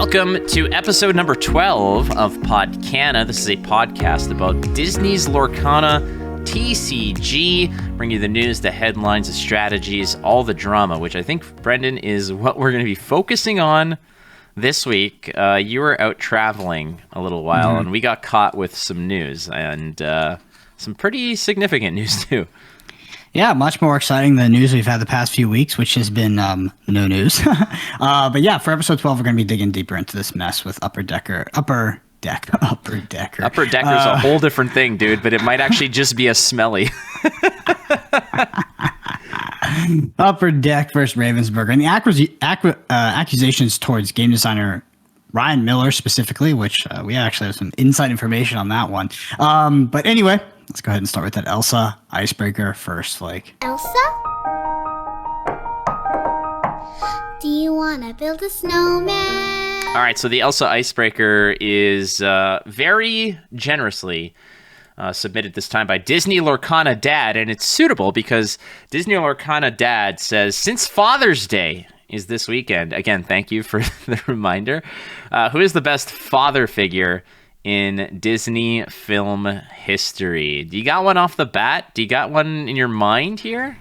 Welcome to episode number 12 of Podcana. This is a podcast about Disney's Lorcana TCG, bring you the news, the headlines, the strategies, all the drama, which I think, Brendan, is what we're going to be focusing on this week. You were out traveling a little while, and we got caught with some news, and some pretty significant news, too. Yeah, much more exciting than the news we've had the past few weeks, which has been no news. But yeah, for episode 12, we're going to be digging deeper into this mess with Upper Decker. Upper Decker's a whole different thing, dude, but it might actually just be a smelly. Upper Deck versus Ravensburger. And the accusations towards game designer Ryan Miller specifically, which we actually have some inside information on that one. But anyway, let's go ahead and start with that Elsa Ice Breaker first, Flake. Elsa? Do you want to build a snowman? All right, so the Elsa Ice Breaker is very generously submitted this time by Disney Lorcana Dad, and it's suitable because Disney Lorcana Dad says, since Father's Day is this weekend, again, thank you for the reminder, who is the best father figure in Disney film history? Do you got one off the bat? Do you got one in your mind here?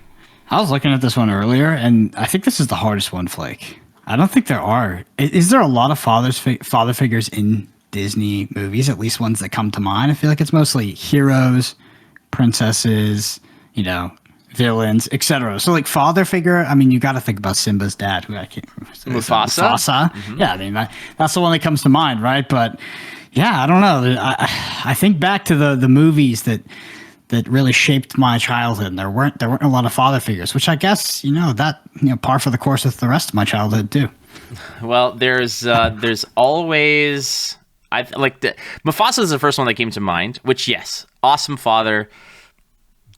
I was looking at this one earlier, and I think this is the hardest one, Flake. I don't think there are. Is there a lot of father figures in Disney movies, at least ones that come to mind? I feel like it's mostly heroes, princesses, villains, etc. So, like, father figure, I mean, you got to think about Simba's dad, who I can't remember. Mufasa? Mm-hmm. Yeah, I mean, that's the one that comes to mind, right? But yeah, I don't know. I think back to the movies that really shaped my childhood, and there weren't a lot of father figures, which I guess par for the course with the rest of my childhood too. Well, there's always Mufasa is the first one that came to mind. Which, yes, awesome father,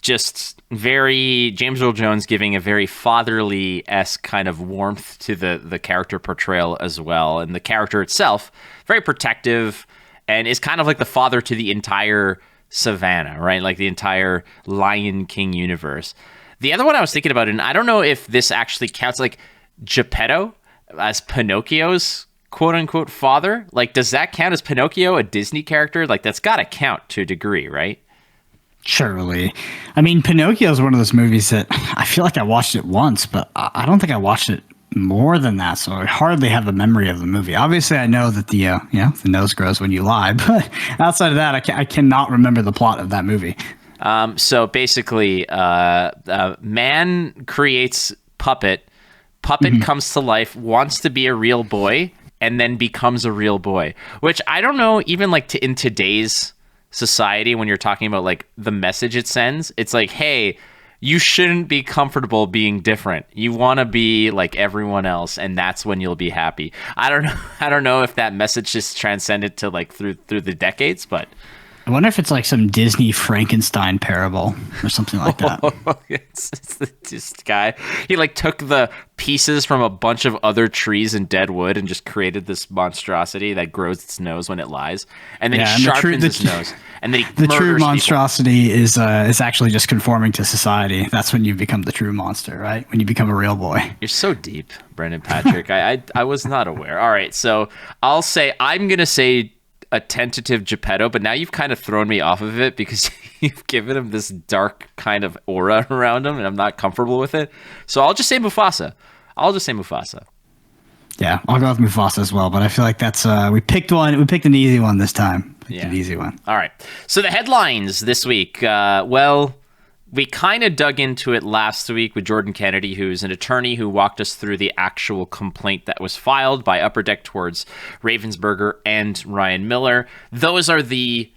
just very James Earl Jones giving a very fatherly-esque kind of warmth to the character portrayal as well, and the character itself very protective. And is kind of like the father to the entire Savannah, right? Like the entire Lion King universe. The other one I was thinking about, and I don't know if this actually counts, like Geppetto as Pinocchio's quote-unquote father. Like, does that count as Pinocchio a Disney character? Like, that's got to count to a degree, right? Surely. I mean, Pinocchio is one of those movies that I feel like I watched it once, but I don't think I watched it more than that, so I hardly have a memory of the movie. Obviously, I know that the nose grows when you lie, but outside of that, I cannot remember the plot of that movie. So basically, man creates puppet comes to life, wants to be a real boy, and then becomes a real boy. Which I don't know, even like in today's society, when you're talking about like the message it sends, it's like, hey, you shouldn't be comfortable being different. You want to be like everyone else, and that's when you'll be happy. I don't know if that message just transcended to like through the decades, but I wonder if it's like some Disney Frankenstein parable or something like that. It's this guy. He like took the pieces from a bunch of other trees and dead wood and just created this monstrosity that grows its nose when it lies, and then he sharpens his nose. And then the true monstrosity is actually just conforming to society. That's when you become the true monster, right? When you become a real boy. You're so deep, Brendan Patrick. I was not aware. All right, so I'm gonna say a tentative Geppetto, but now you've kind of thrown me off of it because you've given him this dark kind of aura around him, and I'm not comfortable with it. So I'll just say Mufasa. Yeah, I'll go with Mufasa as well, but I feel like that's we picked an easy one this time. An easy one. All right. So the headlines this week. We kind of dug into it last week with Jordan Kennedy, who's an attorney who walked us through the actual complaint that was filed by Upper Deck towards Ravensburger and Ryan Miller. Those are the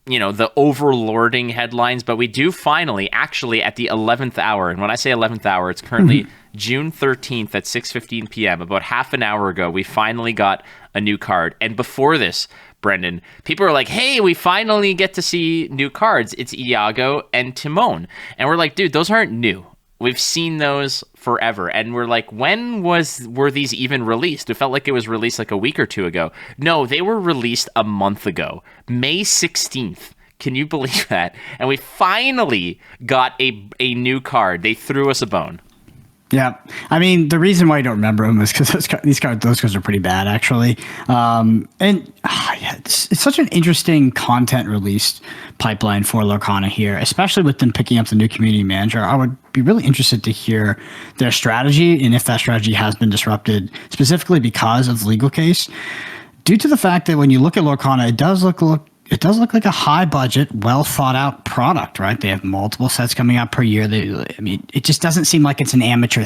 overlording headlines, but we do finally, actually at the 11th hour, and when I say 11th hour, it's currently June 13th at 6:15 p.m., about half an hour ago, we finally got a new card. And before this, Brendan, people are like, hey, we finally get to see new cards. It's Iago and Timon. And we're like, dude, those aren't new. We've seen those forever. And we're like, when were these even released? It felt like it was released like a week or two ago. No, they were released a month ago, May 16th. Can you believe that? And we finally got a new card. They threw us a bone. Yeah, I mean the reason why you don't remember them is because those cards are pretty bad actually, it's such an interesting content release pipeline for Lorcana here, especially with them picking up the new community manager. I would be really interested to hear their strategy and if that strategy has been disrupted specifically because of the legal case. Due to the fact that when you look at Lorcana, it does look like a high budget, well thought out product, right? They have multiple sets coming out per year. It just doesn't seem like it's an amateur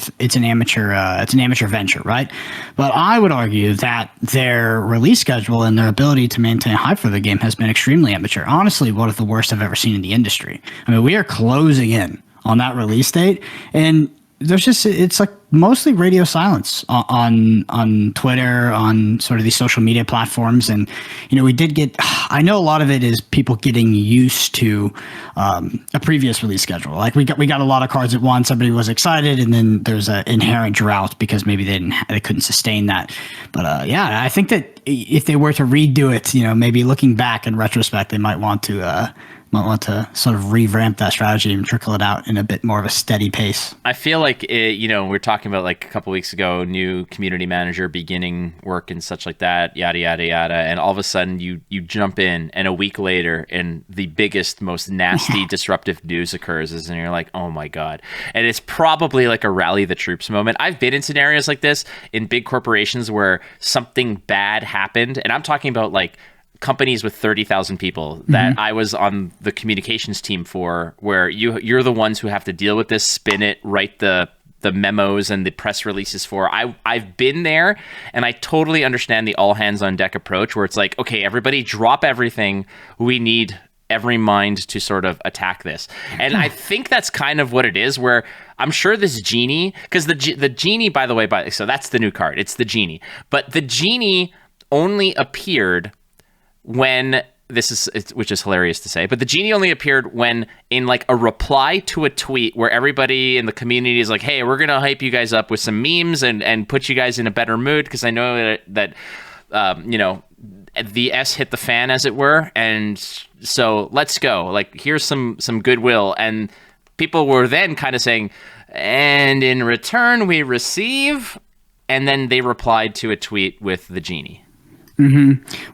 venture, right? But I would argue that their release schedule and their ability to maintain hype for the game has been extremely amateur. Honestly, one of the worst I've ever seen in the industry. I mean, we are closing in on that release date, and it's like mostly radio silence on Twitter, on sort of these social media platforms. And, we did I know a lot of it is people getting used to a previous release schedule. Like we got a lot of cards at once. Everybody was excited. And then there's an inherent drought because maybe they couldn't sustain that. But yeah, I think that if they were to redo it, maybe looking back in retrospect, they might want to sort of revamp that strategy and trickle it out in a bit more of a steady pace. I feel like, we were talking about like a couple weeks ago, new community manager beginning work and such like that, yada, yada, yada. And all of a sudden you jump in and a week later and the biggest, most nasty, disruptive news occurs and you're like, oh my God. And it's probably like a rally the troops moment. I've been in scenarios like this in big corporations where something bad happened. And I'm talking about like companies with 30,000 people that I was on the communications team for, where you're the ones who have to deal with this, spin it, write the memos and the press releases for. I've been there, and I totally understand the all hands on deck approach where it's like, okay, everybody drop everything. We need every mind to sort of attack this. And I think that's kind of what it is, where I'm sure this genie, because the genie, by the way, so that's the new card. It's the genie. But the genie only appeared when which is hilarious to say, but the genie only appeared when in like a reply to a tweet where everybody in the community is like, hey, we're going to hype you guys up with some memes and put you guys in a better mood. Because I know that the S hit the fan, as it were. And so let's go. Like, here's some goodwill. And people were then kind of saying, and in return, we receive. And then they replied to a tweet with the genie.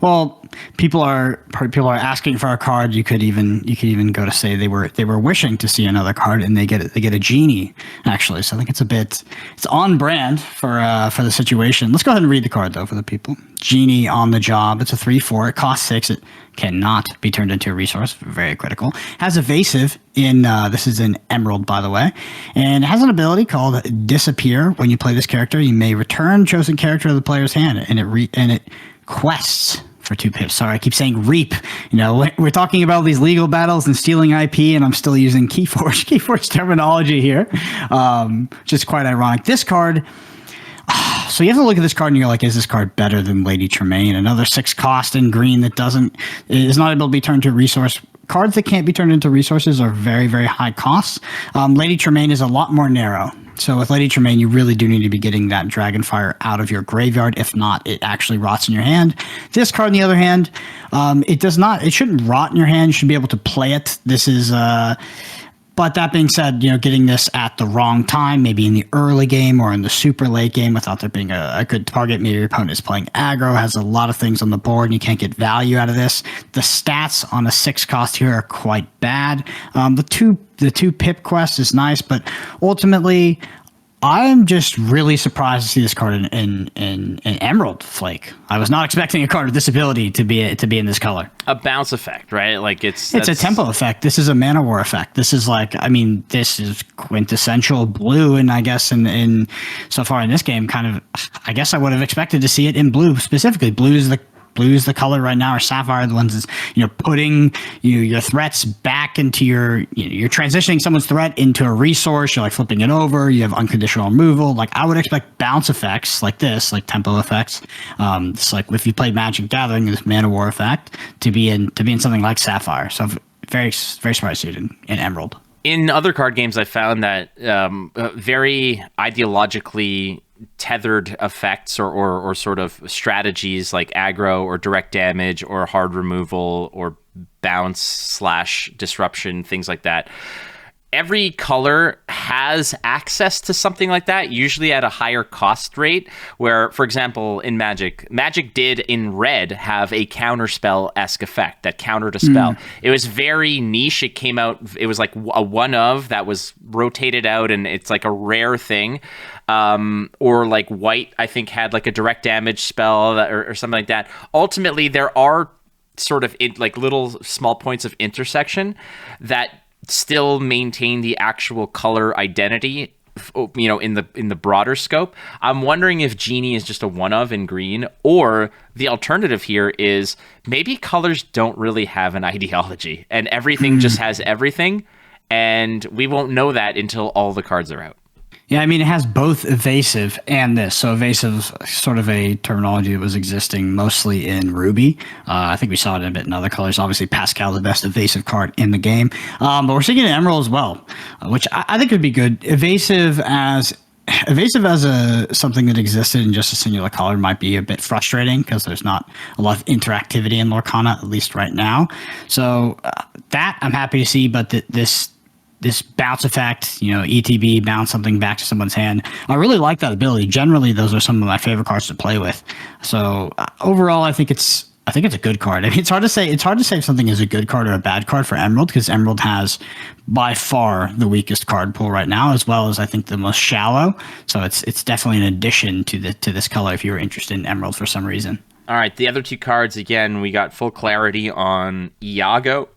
Well, people are asking for a card. You could even go to say they were wishing to see another card, and they get a genie actually. So I think it's on brand for the situation. Let's go ahead and read the card though for the people. Genie on the job. It's a 3/4. It costs 6. It cannot be turned into a resource. Very critical. Has evasive in this is in Emerald, by the way, and it has an ability called Disappear. When you play this character, you may return chosen character to the player's hand, and it quests for 2 pips. Sorry, I keep saying reap. We're talking about these legal battles and stealing IP, and I'm still using Keyforge terminology here. Just quite ironic. This card. So you have to look at this card and you're like, is this card better than Lady Tremaine? Another 6 cost in green that is not able to be turned to a resource. Cards that can't be turned into resources are very, very high costs. Lady Tremaine is a lot more narrow. So with Lady Tremaine, you really do need to be getting that Dragonfire out of your graveyard. If not, it actually rots in your hand. This card, on the other hand, it shouldn't rot in your hand. You should be able to play it. This is, but that being said, getting this at the wrong time, maybe in the early game or in the super late game without there being a good target. Maybe your opponent is playing aggro, has a lot of things on the board, and you can't get value out of this. The stats on a 6 cost here are quite bad. The two pip quest is nice, but ultimately, I'm just really surprised to see this card in Emerald Flake. I was not expecting a card with this ability to be in this color. A bounce effect, right? Like it's a tempo effect. This is a mana war effect. This is this is quintessential blue, and I guess in so far in this game, I guess I would have expected to see it in blue specifically. Blue is the color right now, or sapphire, the ones that's, putting your threats back into you're transitioning someone's threat into a resource. You're like flipping it over. You have unconditional removal. Like I would expect bounce effects like this, like tempo effects. It's like if you play Magic Gathering, this mana war effect to be in something like sapphire. So very, very surprised to see it in Emerald. In other card games, I found that very ideologically tethered effects or sort of strategies like aggro or direct damage or hard removal or bounce / disruption, things like that, every color has access to something like that, usually at a higher cost rate, where, for example, in Magic did in red have a counterspell-esque effect that countered a spell. It was very niche. It came out, it was like a one of that was rotated out, and it's like a rare thing. Or like white, I think, had like a direct damage spell or something like that. Ultimately, there are sort of like little small points of intersection that still maintain the actual color identity, you know, in the broader scope. I'm wondering if Genie is just a one of in green, or the alternative here is maybe colors don't really have an ideology and everything just has everything, and we won't know that until all the cards are out. Yeah, I mean, it has both evasive and this. So evasive, sort of a terminology that was existing mostly in Ruby. I think we saw it a bit in other colors. Obviously, Pascal is the best evasive card in the game. But we're seeing it in Emerald as well, which I think would be good. Evasive as something that existed in just a singular color might be a bit frustrating because there's not a lot of interactivity in Lorcana, at least right now. So that I'm happy to see, but this bounce effect, you know, ETB, bounce something back to someone's hand. I really like that ability. Generally, those are some of my favorite cards to play with. So overall, I think it's a good card. I mean, it's hard to say if something is a good card or a bad card for Emerald, because Emerald has by far the weakest card pool right now, as well as I think the most shallow. So it's definitely an addition to this color if you were interested in Emerald for some reason. All right, the other two cards, again, we got full clarity on Iago,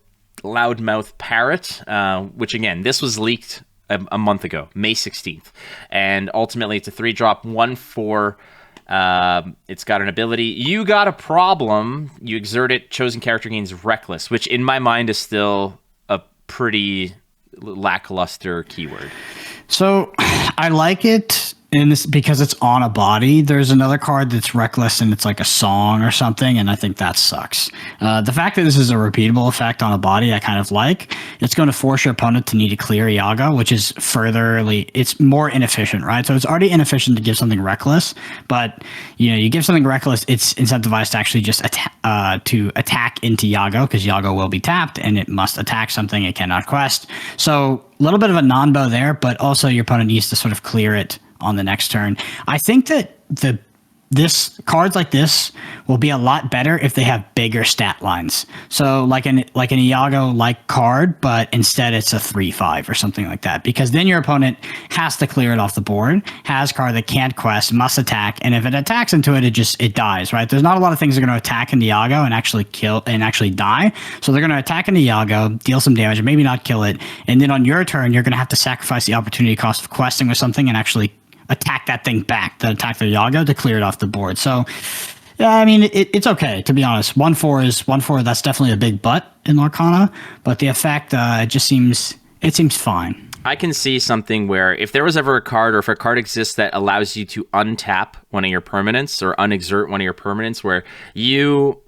Loudmouth Parrot, which again, this was leaked a month ago, May 16th. And ultimately, it's a 3-drop, 1/4. It's got an ability. You got a problem. You exert it. Chosen character gains Reckless, which in my mind is still a pretty lackluster keyword. So I like it in this because it's on a body. There's another card that's Reckless and it's like a song or something, and I think that sucks. The fact that this is a repeatable effect on a body, I kind of like. It's going to force your opponent to need to clear Iago, which is it's more inefficient, right? So it's already inefficient to give something Reckless, but you give something Reckless, it's incentivized to actually just attack into Iago, because Iago will be tapped and it must attack something. It cannot quest. So a little bit of a non-bow there, but also your opponent needs to sort of clear it on the next turn. I think that cards like this will be a lot better if they have bigger stat lines. So like an Iago like card, but instead it's a 3/5 or something like that, because then your opponent has to clear it off the board, has a card that can't quest, must attack, and if it attacks into it, it dies, right? There's not a lot of things that are going to attack into Iago and actually kill and actually die. So they're going to attack into Iago, deal some damage, and maybe not kill it, and then on your turn you're going to have to sacrifice the opportunity cost of questing with something and actually attack that thing back, that attack the Iago, to clear it off the board. So, yeah, I mean, it's okay, to be honest. 1/4, that's definitely a big butt in Lorcana, but the effect, it seems fine. I can see something where if there was ever a card, or if a card exists that allows you to untap one of your permanents or unexert one of your permanents, where you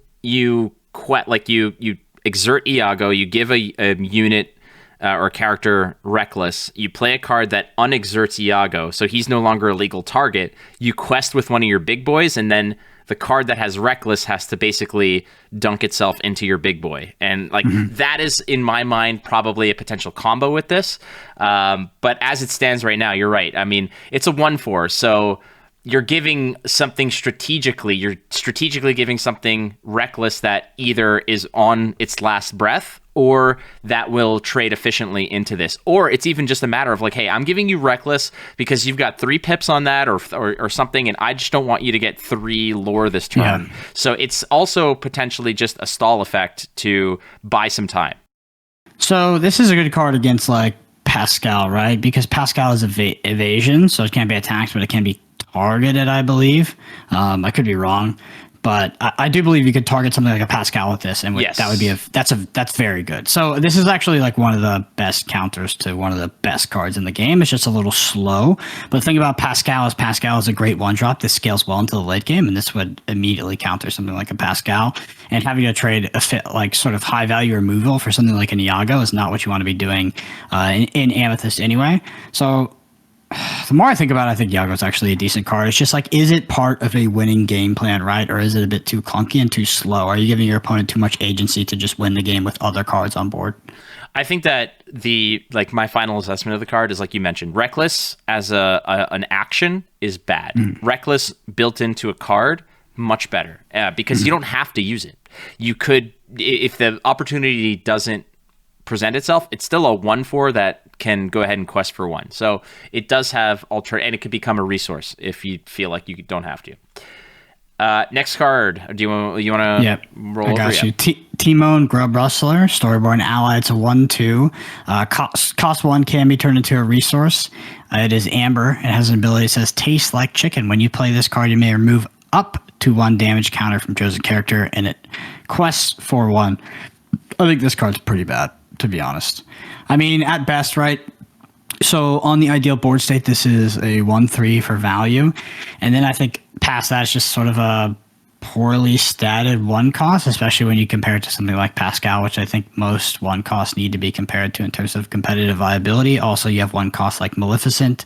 exert Iago, you give a unit or character Reckless, you play a card that unexerts Iago, so he's no longer a legal target, you quest with one of your big boys, and then the card that has Reckless has to basically dunk itself into your big boy. And that is, in my mind, probably a potential combo with this. But as it stands right now, you're right. I mean, it's a 1/4, so you're giving something strategically. You're strategically giving something Reckless that either is on its last breath, or that will trade efficiently into this. Or it's even just a matter of like, hey, I'm giving you Reckless because you've got 3 pips on that or something, and I just don't want you to get 3 lore this turn. Yeah. So it's also potentially just a stall effect to buy some time. So this is a good card against like Pascal, right? Because Pascal is evasion, so it can't be attacked, but it can be targeted, I believe. I could be wrong, but I do believe you could target something like a Pascal with this, and yes, that would be that's very good. So this is actually like one of the best counters to one of the best cards in the game. It's just a little slow, but the thing about Pascal is a great 1-drop. This scales well into the late game, and this would immediately counter something like a Pascal. And having to trade like sort of high value removal for something like an Iago is not what you want to be doing in Amethyst anyway. So The more I think about it, I think Yago's actually a decent card. It's just like, is it part of a winning game plan, right? Or is it a bit too clunky and too slow? Are you giving your opponent too much agency to just win the game with other cards on board? I think that my final assessment of the card is like you mentioned, Reckless as an action is bad. Reckless built into a card, much better because you don't have to use it. You could, if the opportunity doesn't present itself, it's still a 1/4 that can go ahead and quest for 1. So it does have and it could become a resource if you feel like you don't have to. Next card. Do you want to roll over? I got you. Timon, Grub Rustler, Storyborn ally. It's a 1/2. Cost 1, can be turned into a resource. It is amber. It has an ability that says taste like chicken. When you play this card, you may remove up to 1 damage counter from chosen character, and it quests for 1. I think this card's pretty bad, to be honest. I mean, at best, right? So on the ideal board state, this is a 1/3 for value. And then I think past that, it's just sort of a poorly statted 1 cost, especially when you compare it to something like Pascal, which I think most 1 costs need to be compared to in terms of competitive viability. Also, you have 1 cost like Maleficent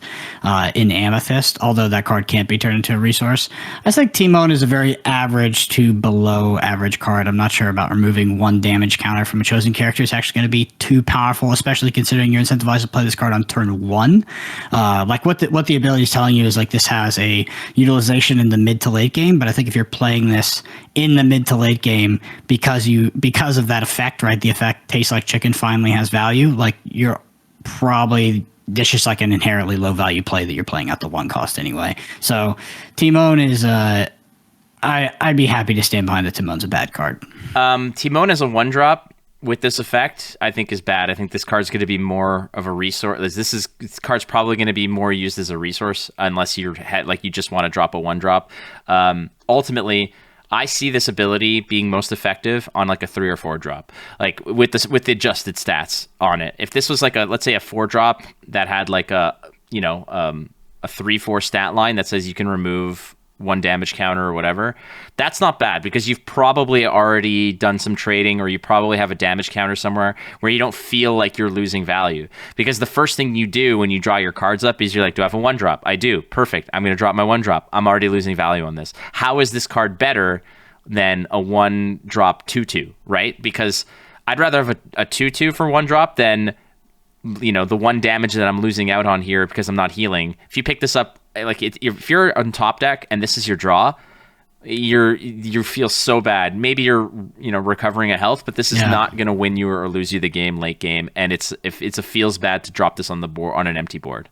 in Amethyst, although that card can't be turned into a resource. I think Timon is a very average to below average card. I'm not sure about removing 1 damage counter from a chosen character. It's actually going to be too powerful, especially considering you're incentivized to play this card on turn 1. Like what the ability is telling you is like this has a utilization in the mid to late game, but I think if you're playing this in the mid to late game because of that effect, right? The effect tastes like chicken finally has value. Like you're probably this just like an inherently low value play that you're playing at the 1 cost anyway. So Timon is I'd be happy to stand behind that Timon's a bad card. Timon as a 1-drop with this effect, I think is bad. I think this card's going to be more of a resource. This card's probably going to be more used as a resource unless you just want to drop a 1-drop. Ultimately, I see this ability being most effective on like a 3 or 4 drop, like with the adjusted stats on it. If this was like let's say a 4-drop that had like a 3/4 stat line that says you can remove 1 damage counter or whatever, that's not bad because you've probably already done some trading or you probably have a damage counter somewhere where you don't feel like you're losing value. Because the first thing you do when you draw your cards up is you're like, do I have a 1-drop? I do. Perfect. I'm going to drop my 1-drop. I'm already losing value on this. How is this card better than a 1-drop 2/2, right? Because I'd rather have a 2/2 for 1-drop than the 1 damage that I'm losing out on here because I'm not healing. If you pick this up, like if you're on top deck and this is your draw, you feel so bad. Maybe you're recovering a health, but this is not going to win you or lose you the game late game. And it feels bad to drop this on the board on an empty board.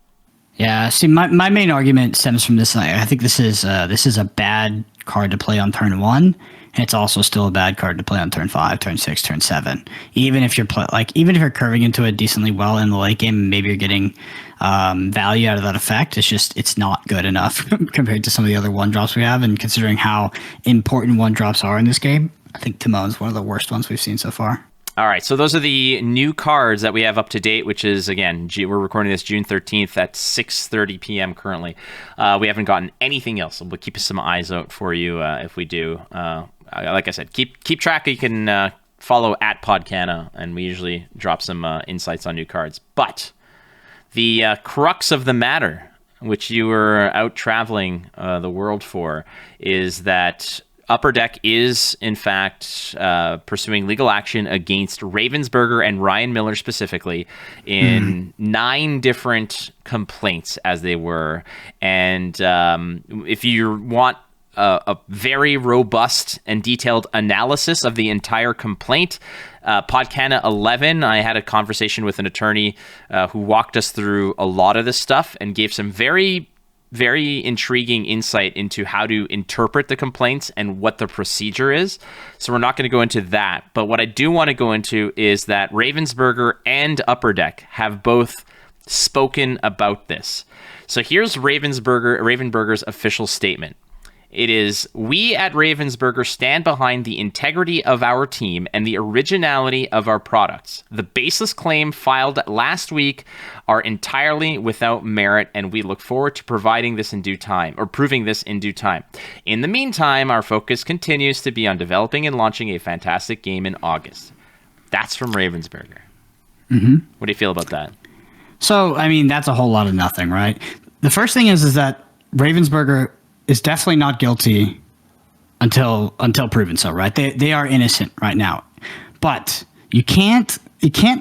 Yeah. See, my main argument stems from this. I think this is a bad card to play on turn 1. And it's also still a bad card to play on turn 5, turn 6, turn 7. Even if you're curving into it decently well in the late game, maybe you're getting value out of that effect. It's not good enough compared to some of the other 1-drops we have. And considering how important 1-drops are in this game, I think Timon's one of the worst ones we've seen so far. All right, so those are the new cards that we have up to date, which is, again, we're recording this June 13th at 6:30 p.m. currently. We haven't gotten anything else, so we'll keep some eyes out for you if we do. Like I said, keep track. You can follow at Podcana, and we usually drop some insights on new cards. But the crux of the matter, which you were out traveling the world for, is that Upper Deck is, in fact, pursuing legal action against Ravensburger and Ryan Miller specifically in 9 different complaints, as they were. And if you want a very robust and detailed analysis of the entire complaint, Podcana 11, I had a conversation with an attorney who walked us through a lot of this stuff and gave some very intriguing insight into how to interpret the complaints and what the procedure is. So we're not going to go into that. But what I do want to go into is that Ravensburger and Upper Deck have both spoken about this. So here's Ravensburger's official statement. It is, we at Ravensburger stand behind the integrity of our team and the originality of our products. The baseless claim filed last week are entirely without merit, and we look forward to providing this in due time, or proving this in due time. In the meantime, our focus continues to be on developing and launching a fantastic game in August. That's from Ravensburger. What do you feel about that? So, I mean, that's a whole lot of nothing, right? the first thing is that Ravensburger is definitely not guilty until proven so, right? They are innocent right now. But you can't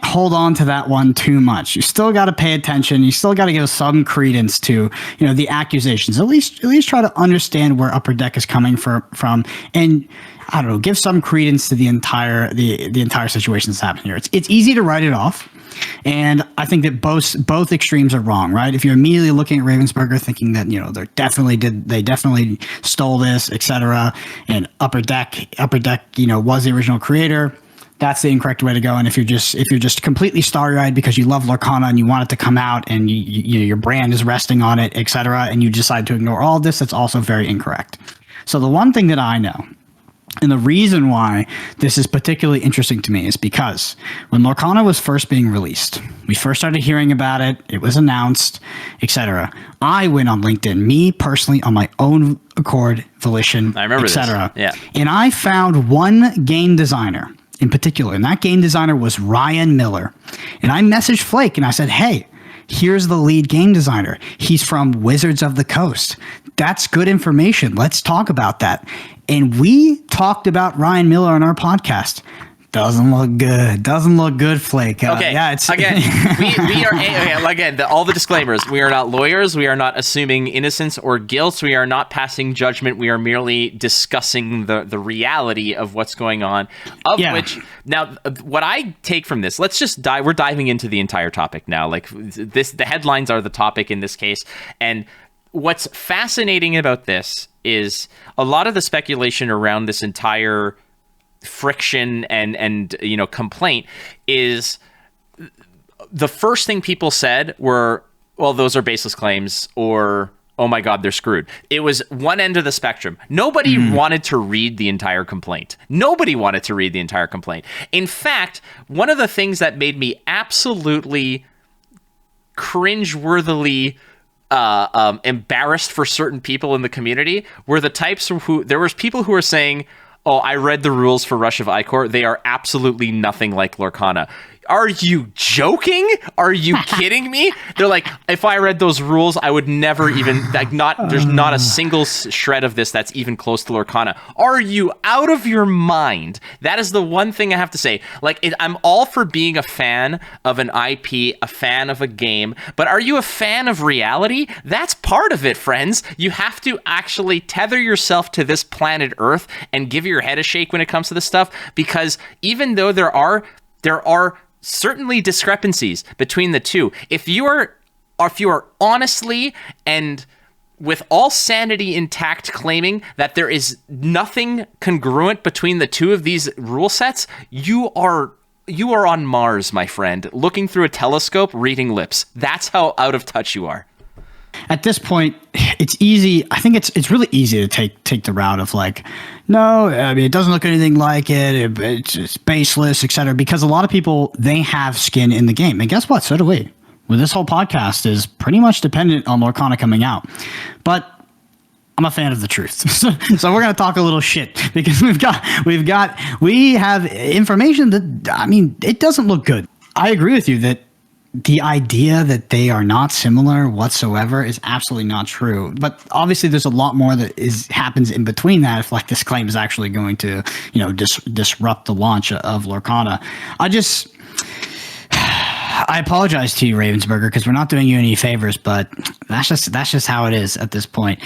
hold on to that one too much. You still got to pay attention. You still got to give some credence to, the accusations. At least try to understand where Upper Deck is coming from, and I don't know, give some credence to the entire situation that's happening here. It's easy to write it off, and I think that both extremes are wrong, right? If you're immediately looking at Ravensburger thinking that they definitely stole this, etc., and Upper Deck was the original creator, that's the incorrect way to go. And if you're just completely starry-eyed because you love Lorcana and you want it to come out and your brand is resting on it, etc., and you decide to ignore all of this, that's also very incorrect. So the one thing that I know, and the reason why this is particularly interesting to me, is because when Lorcana was first being released, we first started hearing about it, it was announced, etc. I went on LinkedIn, me personally, on my own accord, volition, etc. Yeah. And I found one game designer in particular, and that game designer was Ryan Miller. And I messaged Flake and I said, hey, here's the lead game designer. He's from Wizards of the Coast. That's good information. Let's talk about that. And we talked about Ryan Miller on our podcast. Doesn't look good, Flake. Okay. Yeah, it's again, we are again, all the disclaimers. We are not lawyers. We are not assuming innocence or guilt. We are not passing judgment. We are merely discussing the reality of what's going on. Which now, what I take from this, let's just dive. We're diving into the entire topic now. Like this, the headlines are the topic in this case, and what's fascinating about this is a lot of the speculation around this entire friction and complaint is the first thing people said were, well, those are baseless claims, or oh my god, they're screwed. It was one end of the spectrum. Nobody wanted to read the entire complaint. In fact, one of the things that made me absolutely cringe-worthily embarrassed for certain people in the community were the types who there was people who were saying, oh, I read the rules for Rush of Icor. They are absolutely nothing like Lorcana. Are you joking? Are you kidding me? They're like, if I read those rules, I would never even, there's not a single shred of this that's even close to Lorcana. Are you out of your mind? That is the one thing I have to say. I'm all for being a fan of an IP, a fan of a game, but are you a fan of reality? That's part of it, friends. You have to actually tether yourself to this planet Earth and give your head a shake when it comes to this stuff, because even though there are certainly discrepancies between the two, if you are honestly and with all sanity intact claiming that there is nothing congruent between the two of these rule sets, you are on Mars, my friend, looking through a telescope, reading lips. That's how out of touch you are. At this point, it's easy. I think it's really easy to take the route of like, no, I mean, it doesn't look anything like it. It's baseless, etc. Because a lot of people, they have skin in the game, and guess what? So do we. Well, this whole podcast is pretty much dependent on Lorcana coming out, but I'm a fan of the truth, so we're gonna talk a little shit because we have information that, I mean, it doesn't look good. I agree with you that the idea that they are not similar whatsoever is absolutely not true. But obviously there's a lot more that happens in between that if this claim is actually going to, disrupt the launch of Lorcana. I apologize to you, Ravensburger, because we're not doing you any favors, but that's just how it is at this point.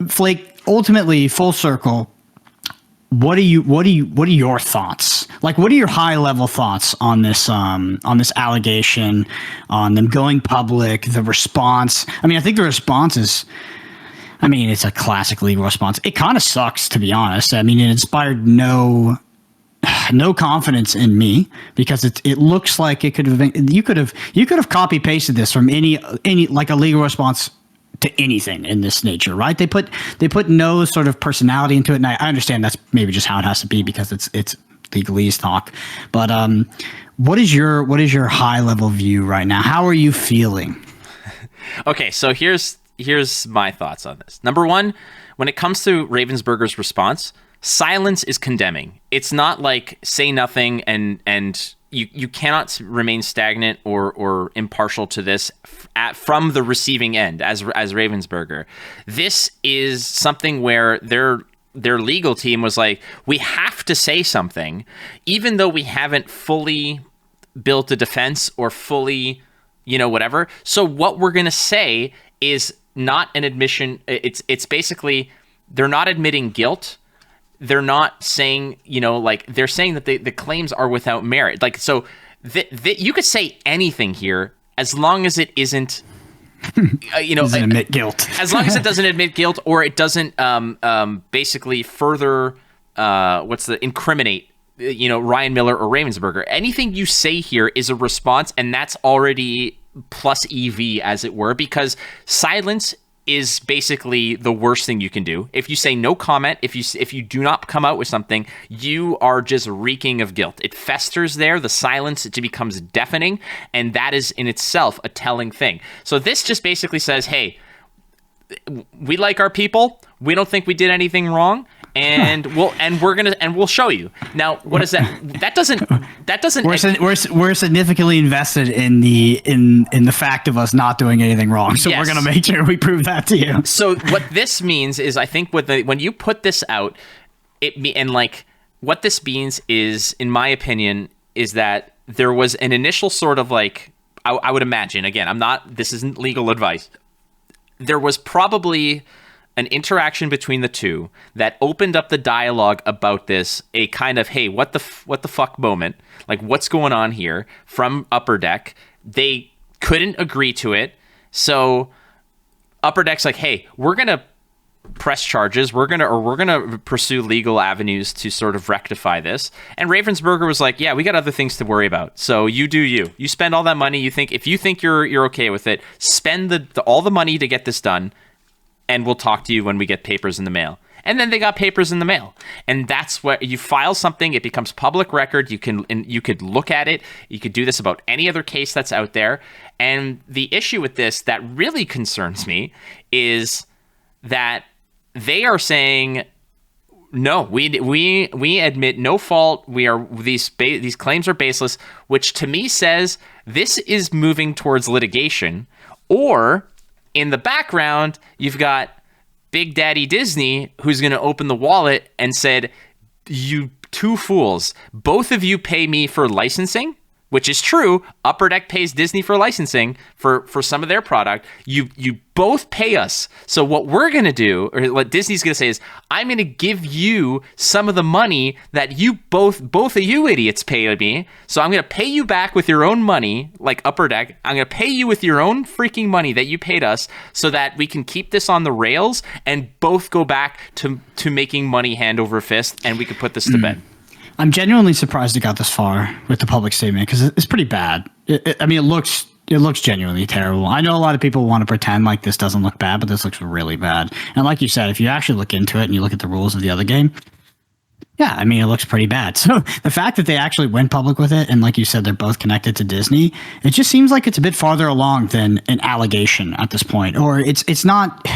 Flake, ultimately, full circle, what are your thoughts? Like, what are your high level thoughts on this allegation, on them going public, the response? I mean, I think the response is, it's a classic legal response. It kind of sucks, to be honest. I mean, it inspired no confidence in me, because it looks like it could have been, you could have copy pasted this from any like a legal response to anything in this nature, right? They put no sort of personality into it, and I understand that's maybe just how it has to be because it's legalese talk. But what is your high level view right now? How are you feeling? Okay, so here's my thoughts on this. Number one, when it comes to Ravensburger's response, silence is condemning. It's not like say nothing and you cannot remain stagnant or impartial to this from the receiving end as Ravensburger. This is something where their legal team was like, we have to say something, even though we haven't fully built a defense or fully, whatever. So what we're going to say is not an admission. It's basically, they're not admitting guilt. They're not saying, they're saying that the claims are without merit. Like, so you could say anything here as long as it isn't, doesn't admit guilt. As long as it doesn't admit guilt, or it doesn't basically further incriminate Ryan Miller or Ravensburger. Anything you say here is a response, and that's already plus EV, as it were, because silence is basically the worst thing you can do. If you say no comment, if you do not come out with something, you are just reeking of guilt. It festers there. The silence, it becomes deafening, and that is in itself a telling thing. So this just basically says, hey, we like our people. We don't think we did anything wrong, and we'll show you. Now, what is that? That doesn't. We're significantly invested in the fact of us not doing anything wrong. So yes. We're going to make sure we prove that to you. So what this means is, I think when you put this out, what this means is, in my opinion, is that there was an initial sort of I would imagine, again, this isn't legal advice. There was probably an interaction between the two that opened up the dialogue about this, a kind of, hey, what the fuck moment, like what's going on here, from Upper Deck. They couldn't agree to it, so Upper Deck's like, hey, we're gonna press charges, we're gonna pursue legal avenues to sort of rectify this. And Ravensburger was like, yeah, we got other things to worry about, so you do you spend all that money. If you think you're okay with it, spend all the money to get this done, and we'll talk to you when we get papers in the mail. And then they got papers in the mail, and that's what you file something. It becomes public record. You could look at it. You could do this about any other case that's out there. And the issue with this that really concerns me is that they are saying, no, we admit no fault. These claims are baseless, which to me says this is moving towards litigation. Or in the background, you've got Big Daddy Disney, who's going to open the wallet and said, you two fools, both of you pay me for licensing, which is true. Upper Deck pays Disney for licensing for some of their product. You both pay us. So what we're going to do, or what Disney's going to say, is, I'm going to give you some of the money that you both of you idiots paid me. So I'm going to pay you back with your own money, like Upper Deck. I'm going to pay you with your own freaking money that you paid us, so that we can keep this on the rails and both go back to making money hand over fist, and we can put this to bed. I'm genuinely surprised it got this far with the public statement, because it's pretty bad. It looks genuinely terrible. I know a lot of people want to pretend like this doesn't look bad, but this looks really bad. And like you said, if you actually look into it and you look at the rules of the other game, yeah, it looks pretty bad. So the fact that they actually went public with it, and like you said, they're both connected to Disney, it just seems like it's a bit farther along than an allegation at this point. Or it's not.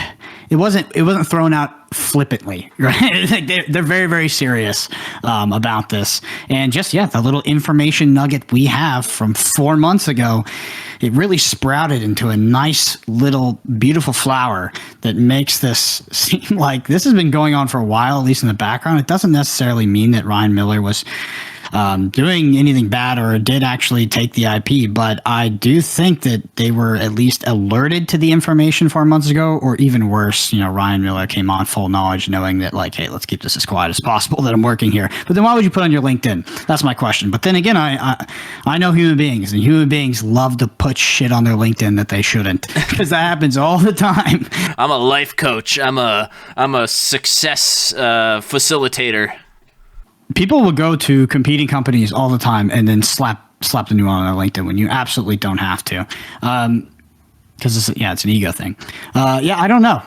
It wasn't thrown out flippantly, right? They're very, very serious about this. And just, the little information nugget we have from 4 months ago, it really sprouted into a nice little beautiful flower that makes this seem like this has been going on for a while, at least in the background. It doesn't necessarily mean that Ryan Miller was doing anything bad or did actually take the IP, but I do think that they were at least alerted to the information 4 months ago, or even worse, Ryan Miller came on full knowledge, knowing that, like, hey, let's keep this as quiet as possible that I'm working here. But then why would you put on your LinkedIn? That's my question. But then again, I know human beings, and human beings love to put shit on their LinkedIn that they shouldn't, because that happens all the time. I'm a life coach. I'm a success facilitator. People will go to competing companies all the time and then slap the new one on their LinkedIn when you absolutely don't have to. Because it's an ego thing. I don't know.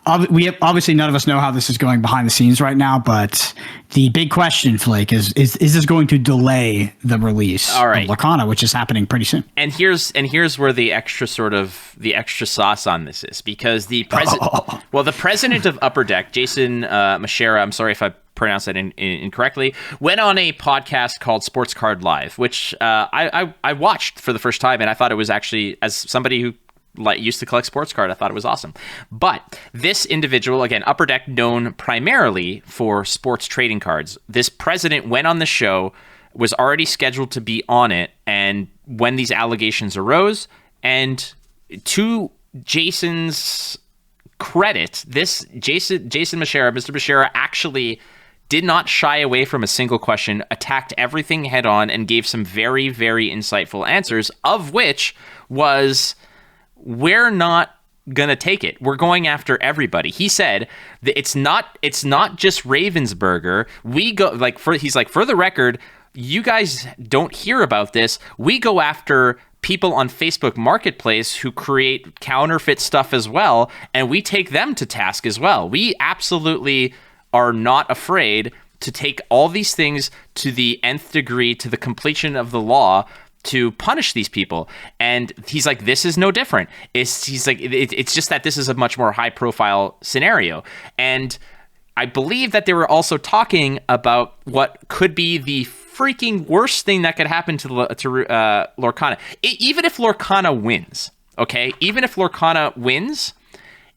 Obviously none of us know how this is going behind the scenes right now, but the big question, Flake, is this going to delay the release of Lorcana, which is happening pretty soon? And here's where the extra sauce on this is, because the president of Upper Deck, Jason Mashera, I'm sorry if I pronounced that incorrectly, went on a podcast called Sports Card Live, which I watched for the first time, and I thought it was actually, as somebody who used to collect sports card, I thought it was awesome. But this individual, again, Upper Deck, known primarily for sports trading cards, this president went on the show, was already scheduled to be on it, and when these allegations arose, and to Jason's credit, this Jason Mr. Bashara actually did not shy away from a single question, attacked everything head on, and gave some very, very insightful answers, of which was, we're not gonna take it. We're going after everybody. He said that it's not just Ravensburger. We go for the record, you guys don't hear about this. We go after people on Facebook Marketplace who create counterfeit stuff as well, and we take them to task as well. We absolutely are not afraid to take all these things to the nth degree, to the completion of the law, to punish these people. And he's like, this is no different. It's just that this is a much more high profile scenario. And I believe that they were also talking about what could be the freaking worst thing that could happen to Lorcana. Even if Lorcana wins, okay? Even if Lorcana wins,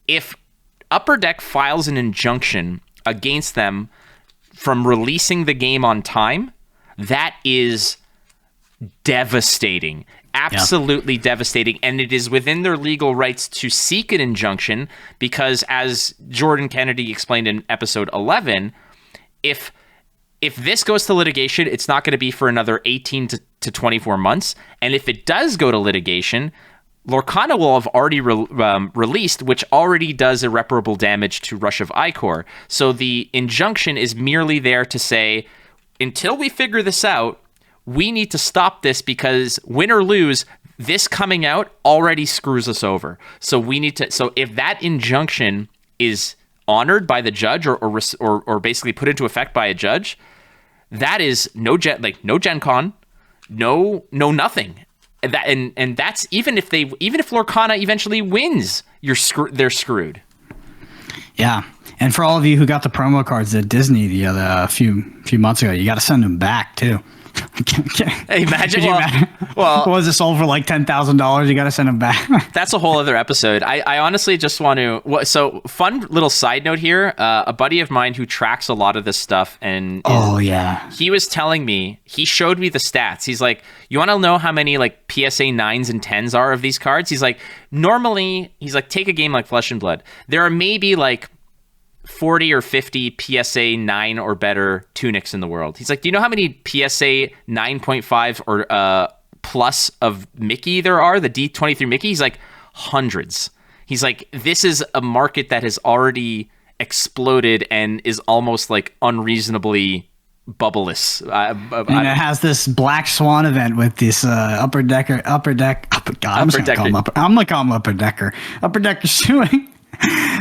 if Upper Deck files an injunction against them from releasing the game on time, that is devastating. Absolutely devastating. And it is within their legal rights to seek an injunction because, as Jordan Kennedy explained in episode 11, if this goes to litigation, it's not going to be for another 18 to 24 months. And if it does go to litigation, Lorcana will have already released, which already does irreparable damage to Rush of Icor. So the injunction is merely there to say, until we figure this out, we need to stop this because win or lose, this coming out already screws us over. So we need to. So if that injunction is honored by the judge or basically put into effect by a judge, that is no Gen Con, no nothing. And that's even if Lorcana eventually wins, they're screwed. Yeah. And for all of you who got the promo cards at Disney a few months ago, you got to send them back too. Hey, imagine. Well, was it sold for like $10,000? You got to send them back. That's a whole other episode. I honestly just want to. So, fun little side note here. A buddy of mine who tracks a lot of this stuff, and he was telling me, he showed me the stats. He's like, you want to know how many like PSA 9s and 10s are of these cards? He's like, normally, take a game like Flesh and Blood. There are maybe like 40 or 50 PSA 9 or better tunics in the world. He's like, do you know how many PSA 9.5 or plus of Mickey there are? The D23 Mickey? He's like, hundreds. He's like, this is a market that has already exploded and is almost like unreasonably bubbleless. And it has this Black Swan event with this Upper Decker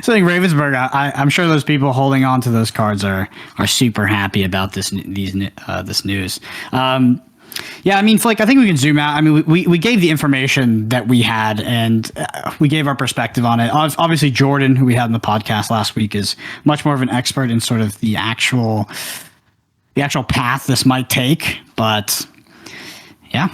suing Ravensburger. I'm sure those people holding on to those cards are super happy about this news. Yeah, I mean, Flake, I think we can zoom out. I mean, we gave the information that we had, and we gave our perspective on it. Obviously, Jordan, who we had in the podcast last week, is much more of an expert in sort of the actual path this might take. But yeah,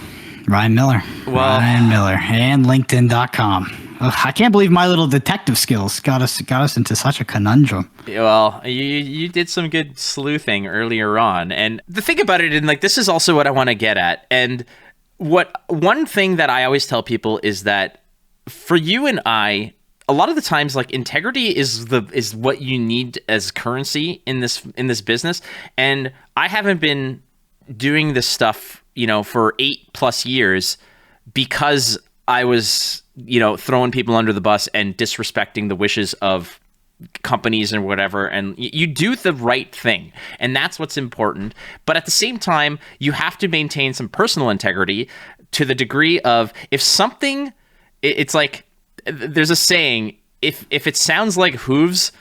Ryan Miller and LinkedIn.com. I can't believe my little detective skills got us into such a conundrum. Well, you did some good sleuthing earlier on, and the thing about it, and like this is also what I want to get at. And one thing that I always tell people is that for you and I, a lot of the times, like integrity is what you need as currency in this business. And I haven't been doing this stuff, for 8+ years because I was, throwing people under the bus and disrespecting the wishes of companies and whatever. And you do the right thing, and that's what's important. But at the same time, you have to maintain some personal integrity to the degree of if something, it's like, there's a saying, if it sounds like hooves,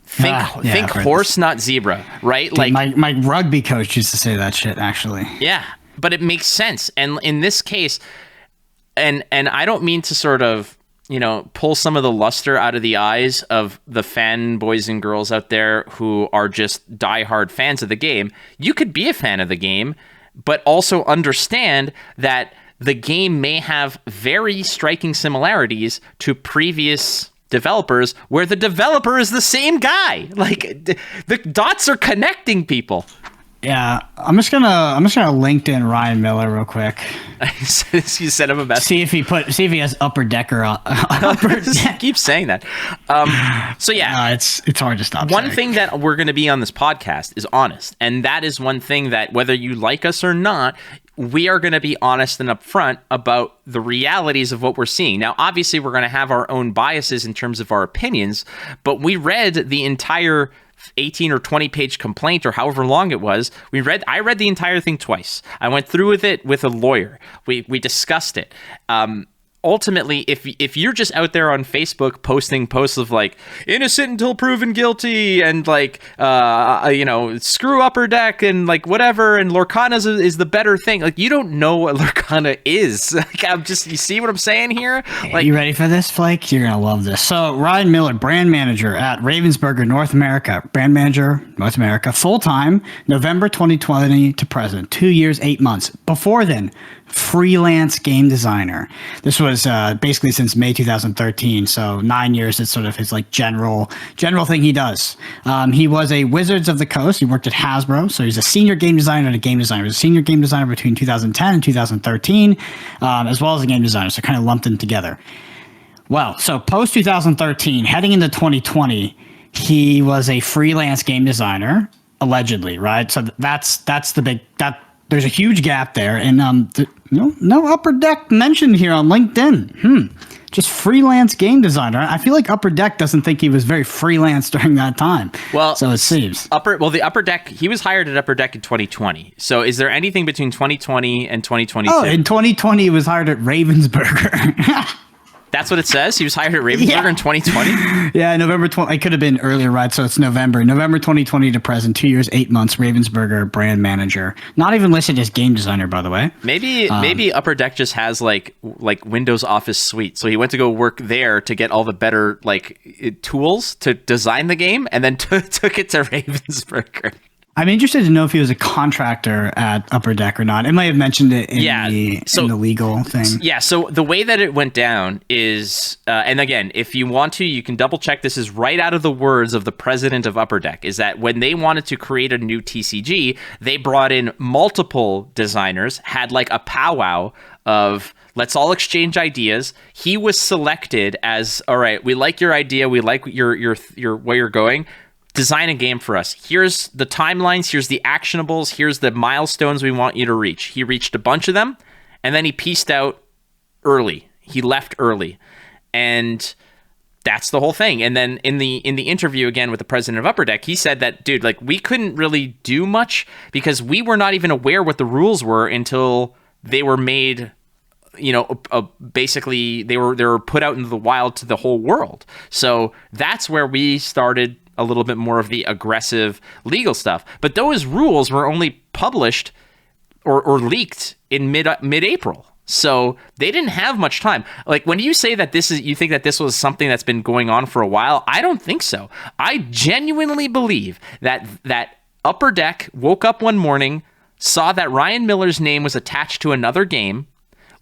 think horse, not zebra, right? Dude, like my rugby coach used to say that shit, actually. Yeah, but it makes sense. And in this case, and I don't mean to sort of pull some of the luster out of the eyes of the fanboys and girls out there who are just diehard fans of the game. You could be a fan of the game, but also understand that the game may have very striking similarities to previous developers where the developer is the same guy. Like the dots are connecting people. Yeah, I'm just gonna LinkedIn Ryan Miller real quick. You sent him a message. See if he has Upper Decker on. Keep saying that. So yeah, it's hard to stop. One thing that we're going to be on this podcast is honest, and that is one thing that whether you like us or not, we are going to be honest and upfront about the realities of what we're seeing. Now, obviously, we're going to have our own biases in terms of our opinions, but we read the entire 18 or 20 page complaint or however long it was. I read the entire thing twice. I went through with it with a lawyer. We discussed it. Ultimately, if you're just out there on Facebook posting posts of like innocent until proven guilty and like screw Upper Deck and like whatever and Lorcana is the better thing, like you don't know what Lorcana is. Like you see what I'm saying here? Like, you ready for this, Flake? You're gonna love this. So Ryan Miller, brand manager at Ravensburger North America, full time, November 2020 to present, 2 years 8 months. Before then, freelance game designer. This was basically since May 2013, so 9 years is sort of his like general thing he does. He was a Wizards of the Coast. He worked at Hasbro, so he's a senior game designer and a game designer. He was a senior game designer between 2010 and 2013, as well as a game designer, so kind of lumped them together. Well, so post 2013, heading into 2020, he was a freelance game designer, allegedly, right? So that's the big that. There's a huge gap there, and no Upper Deck mentioned here on LinkedIn. Just freelance game designer. I feel like Upper Deck doesn't think he was very freelance during that time. Well, so it seems. The Upper Deck, he was hired at Upper Deck in 2020. So is there anything between 2020 and 2022? Oh, in 2020, he was hired at Ravensburger. That's what it says? He was hired at Ravensburger in 2020? Yeah, November 20. It could have been earlier, right? So it's November 2020 to present, 2 years, 8 months, Ravensburger, brand manager. Not even listed as game designer, by the way. Maybe Upper Deck just has like Windows Office Suite. So he went to go work there to get all the better tools to design the game and then took it to Ravensburger. I'm interested to know if he was a contractor at Upper Deck or not. It might have mentioned it in the legal thing. Yeah, so the way that it went down is, and again, if you want to, you can double check. This is right out of the words of the president of Upper Deck, is that when they wanted to create a new TCG, they brought in multiple designers, had like a powwow of let's all exchange ideas. He was selected as, all right, we like your idea, we like your where you're going. Design a game for us. Here's the timelines, here's the actionables, here's the milestones we want you to reach. He reached a bunch of them, and then he pieced out early. He left early. And that's the whole thing. And then in the interview again with the president of Upper Deck, he said that, dude, like we couldn't really do much because we were not even aware what the rules were until they were made, basically they were put out into the wild to the whole world. So that's where we started a little bit more of the aggressive legal stuff. But those rules were only published or leaked in mid-April. So they didn't have much time. Like when you say that you think that this was something that's been going on for a while, I don't think so. I genuinely believe that Upper Deck woke up one morning, saw that Ryan Miller's name was attached to another game,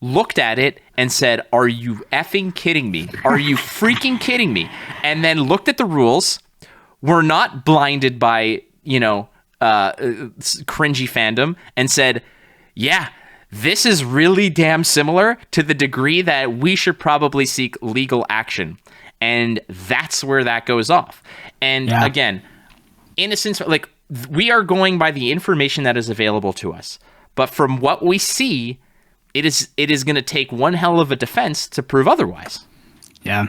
looked at it and said, are you effing kidding me? Are you freaking kidding me? And then looked at the rules, were not blinded by, cringy fandom and said, yeah, this is really damn similar to the degree that we should probably seek legal action. And that's where that goes off. And again, innocence, like we are going by the information that is available to us. But from what we see, it is going to take one hell of a defense to prove otherwise. Yeah.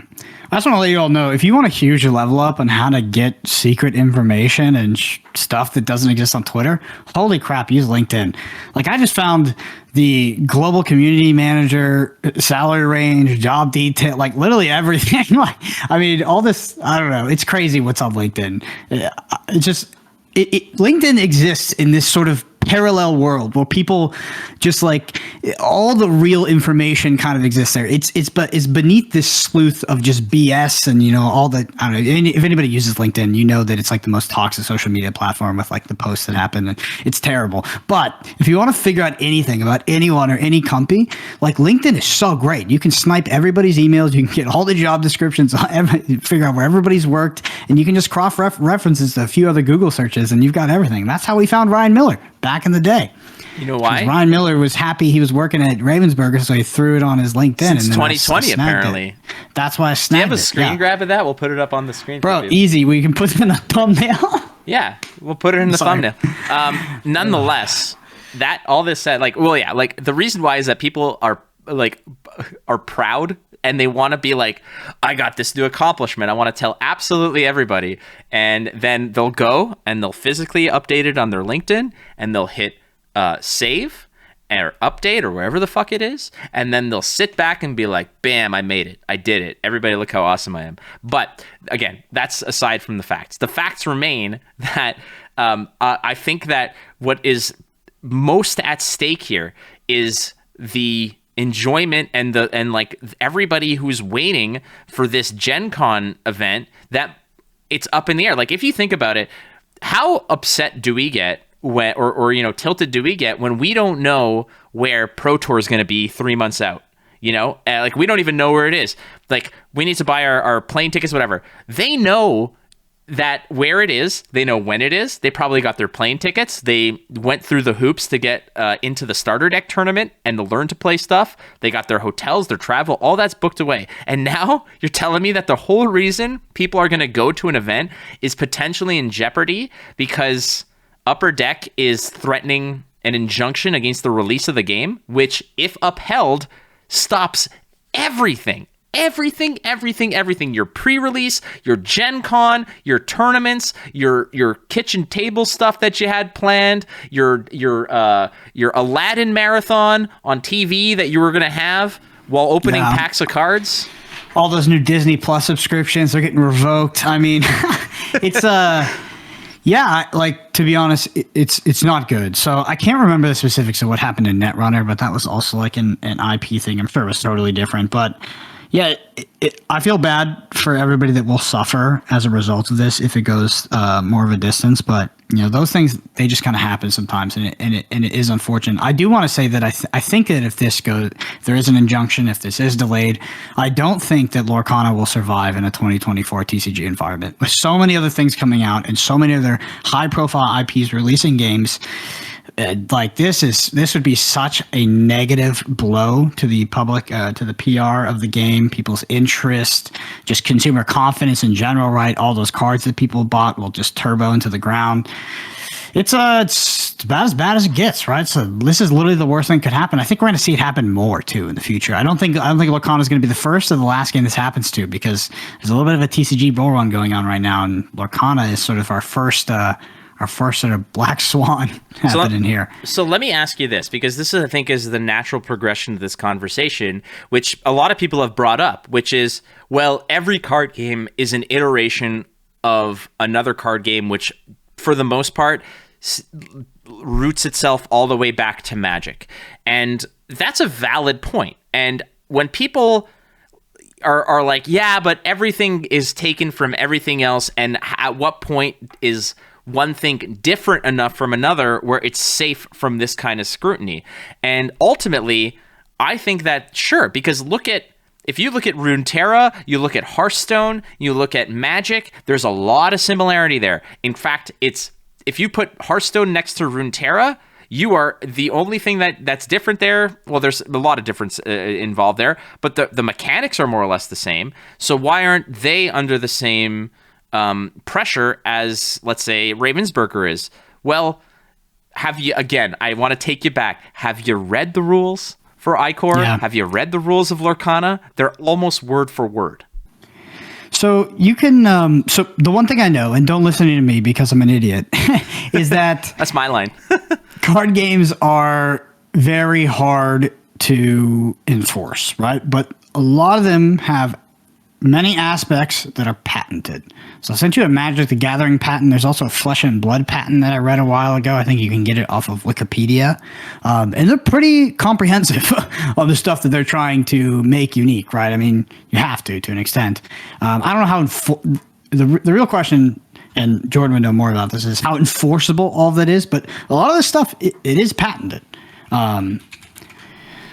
I just want to let you all know, if you want a huge level up on how to get secret information and stuff that doesn't exist on Twitter, holy crap, use LinkedIn. Like I just found the global community manager, salary range, job detail, like literally everything. All this, I don't know. It's crazy what's on LinkedIn. LinkedIn exists in this sort of parallel world where people just like all the real information kind of exists there. It's beneath this sleuth of just BS and, you know, all the, I don't know, if anybody uses LinkedIn, you know that it's like the most toxic social media platform with like the posts that happen, and it's terrible. But if you want to figure out anything about anyone or any company, like LinkedIn is so great. You can snipe everybody's emails, you can get all the job descriptions, figure out where everybody's worked, and you can just cross references to a few other Google searches, and you've got everything. That's how we found Ryan Miller back in the day. You know why? Ryan Miller was happy he was working at Ravensburger, so he threw it on his LinkedIn. Since and 2020, apparently. It. That's why I snagged it. Do you have a screen grab of that? We'll put it up on the screen. Bro, easy. We can put it in a thumbnail. Yeah, we'll put it in the thumbnail. Nonetheless, that all this said, like, well, yeah, like the reason why is that people are proud and they want to be like, I got this new accomplishment. I want to tell absolutely everybody. And then they'll go and they'll physically update it on their LinkedIn and they'll hit save or update or wherever the fuck it is. And then they'll sit back and be like, bam, I made it. I did it. Everybody look how awesome I am. But again, that's aside from the facts. The facts remain that I think that what is most at stake here is the enjoyment and like everybody who's waiting for this Gen Con event, that it's up in the air. Like if you think about it, how upset do we get when, or you know, tilted do we get when we don't know where Pro Tour is going to be 3 months out? You know, like we don't even know where it is. Like we need to buy our plane tickets, whatever. They know that where it is, they know when it is. They probably got their plane tickets. They went through the hoops to get into the starter deck tournament and to learn to play stuff. They got their hotels, their travel, all that's booked away. And now you're telling me that the whole reason people are going to go to an event is potentially in jeopardy because Upper Deck is threatening an injunction against the release of the game, which, if upheld, stops everything. Everything. Your pre-release, your Gen Con, your tournaments, your kitchen table stuff that you had planned, your Aladdin marathon on TV that you were gonna have while opening packs of cards. All those new Disney Plus subscriptions are getting revoked. I mean, it's yeah, like to be honest, it's not good. So I can't remember the specifics of what happened in Netrunner, but that was also like an IP thing. I'm sure it was totally different, but. Yeah, I feel bad for everybody that will suffer as a result of this if it goes more of a distance. But you know, those things, they just kind of happen sometimes, and it is unfortunate. I do want to say that I think that if there is an injunction, if this is delayed, I don't think that Lorcana will survive in a 2024 TCG environment with so many other things coming out and so many other high-profile IPs releasing games. Like this would be such a negative blow to the public, to the PR of the game, people's interest, just consumer confidence in general, right? All those cards that people bought will just turbo into the ground. It's about as bad as it gets, right? So this is literally the worst thing that could happen. I think we're going to see it happen more too in the future. I don't think Lorcana is going to be the first or the last game this happens to, because there's a little bit of a TCG bull run going on right now, and Lorcana is sort of our first sort of black swan happening here. So let me ask you this, because this is, I think, is the natural progression of this conversation, which a lot of people have brought up, which is, well, every card game is an iteration of another card game, which for the most part roots itself all the way back to Magic. And that's a valid point. And when people are like, yeah, but everything is taken from everything else, and at what point is one thing different enough from another where it's safe from this kind of scrutiny? And ultimately, I think that sure, because if you look at Runeterra, you look at Hearthstone, you look at Magic, there's a lot of similarity there. In fact, if you put Hearthstone next to Runeterra, you are the only thing that's different there. Well, there's a lot of difference involved there, but the mechanics are more or less the same. So why aren't they under the same pressure as, let's say, Ravensburger is? Well, I want to take you back. Have you read the rules for Icor? Yeah. Have you read the rules of Lorcana? They're almost word for word. So you can, so the one thing I know, and don't listen to me because I'm an idiot, is that that's my line. Card games are very hard to enforce, right? But a lot of them have many aspects that are patented. So I sent you a Magic the Gathering patent. There's also a Flesh and Blood patent that I read a while ago. I think you can get it off of Wikipedia. And they're pretty comprehensive on the stuff that they're trying to make unique, right? I mean, you have to an extent. I don't know how the real question, and Jordan would know more about this, is how enforceable all of that is. But a lot of this stuff, it is patented.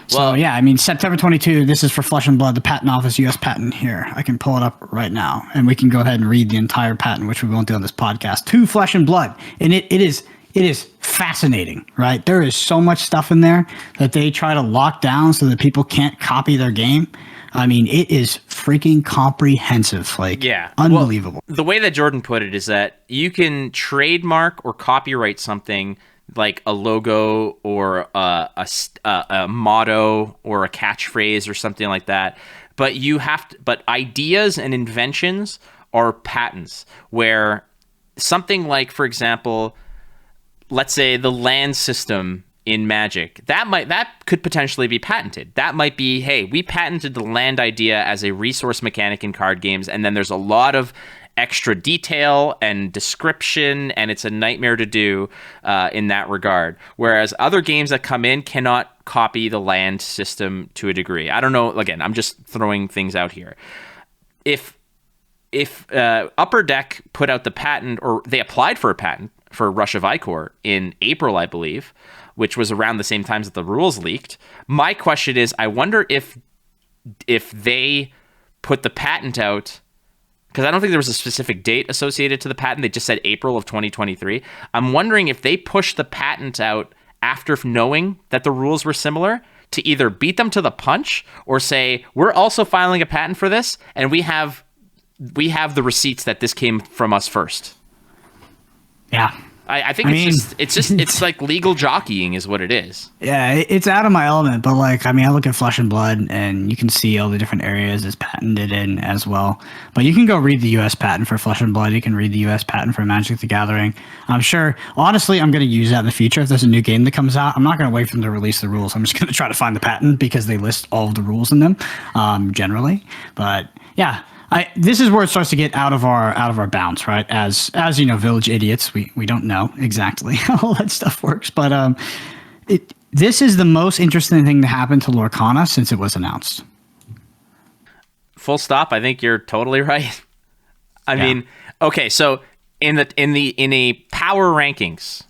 So, yeah, I mean, September 22, this is for Flesh and Blood, the Patent Office U.S. patent here. I can pull it up right now, and we can go ahead and read the entire patent, which we won't do on this podcast, to Flesh and Blood. And it is fascinating, right? There is so much stuff in there that they try to lock down so that people can't copy their game. I mean, it is freaking comprehensive. Like, yeah, unbelievable. Well, the way that Jordan put it is that you can trademark or copyright something like a logo or a motto or a catchphrase or something like that, but but ideas and inventions are patents, where something like, for example, let's say the land system in Magic, that could potentially be patented. That might be, hey, we patented the land idea as a resource mechanic in card games, and then there's a lot of extra detail and description, and it's a nightmare to do in that regard. Whereas other games that come in cannot copy the land system to a degree. I don't know. Again, I'm just throwing things out here. If Upper Deck put out the patent, or they applied for a patent for Rush of Icor in April, I believe, which was around the same time that the rules leaked. My question is, I wonder if they put the patent out, because I don't think there was a specific date associated to the patent. They just said April of 2023. I'm wondering if they pushed the patent out after knowing that the rules were similar, to either beat them to the punch or say, we're also filing a patent for this, and we have the receipts that this came from us first. Yeah. I think it's like legal jockeying is what it is. Yeah, it's out of my element, but like, I mean, I look at Flesh and Blood and you can see all the different areas it's patented in as well. But you can go read the U.S. patent for Flesh and Blood. You can read the U.S. patent for Magic the Gathering. I'm sure, honestly, I'm going to use that in the future. If there's a new game that comes out, I'm not going to wait for them to release the rules. I'm just going to try to find the patent because they list all of the rules in them generally. But yeah. This is where it starts to get out of our bounds, right? As you know, village idiots, we don't know exactly how all that stuff works, but this is the most interesting thing to happen to Lorcana since it was announced. Full stop. I think you're totally right. I mean, okay, so in a power rankings,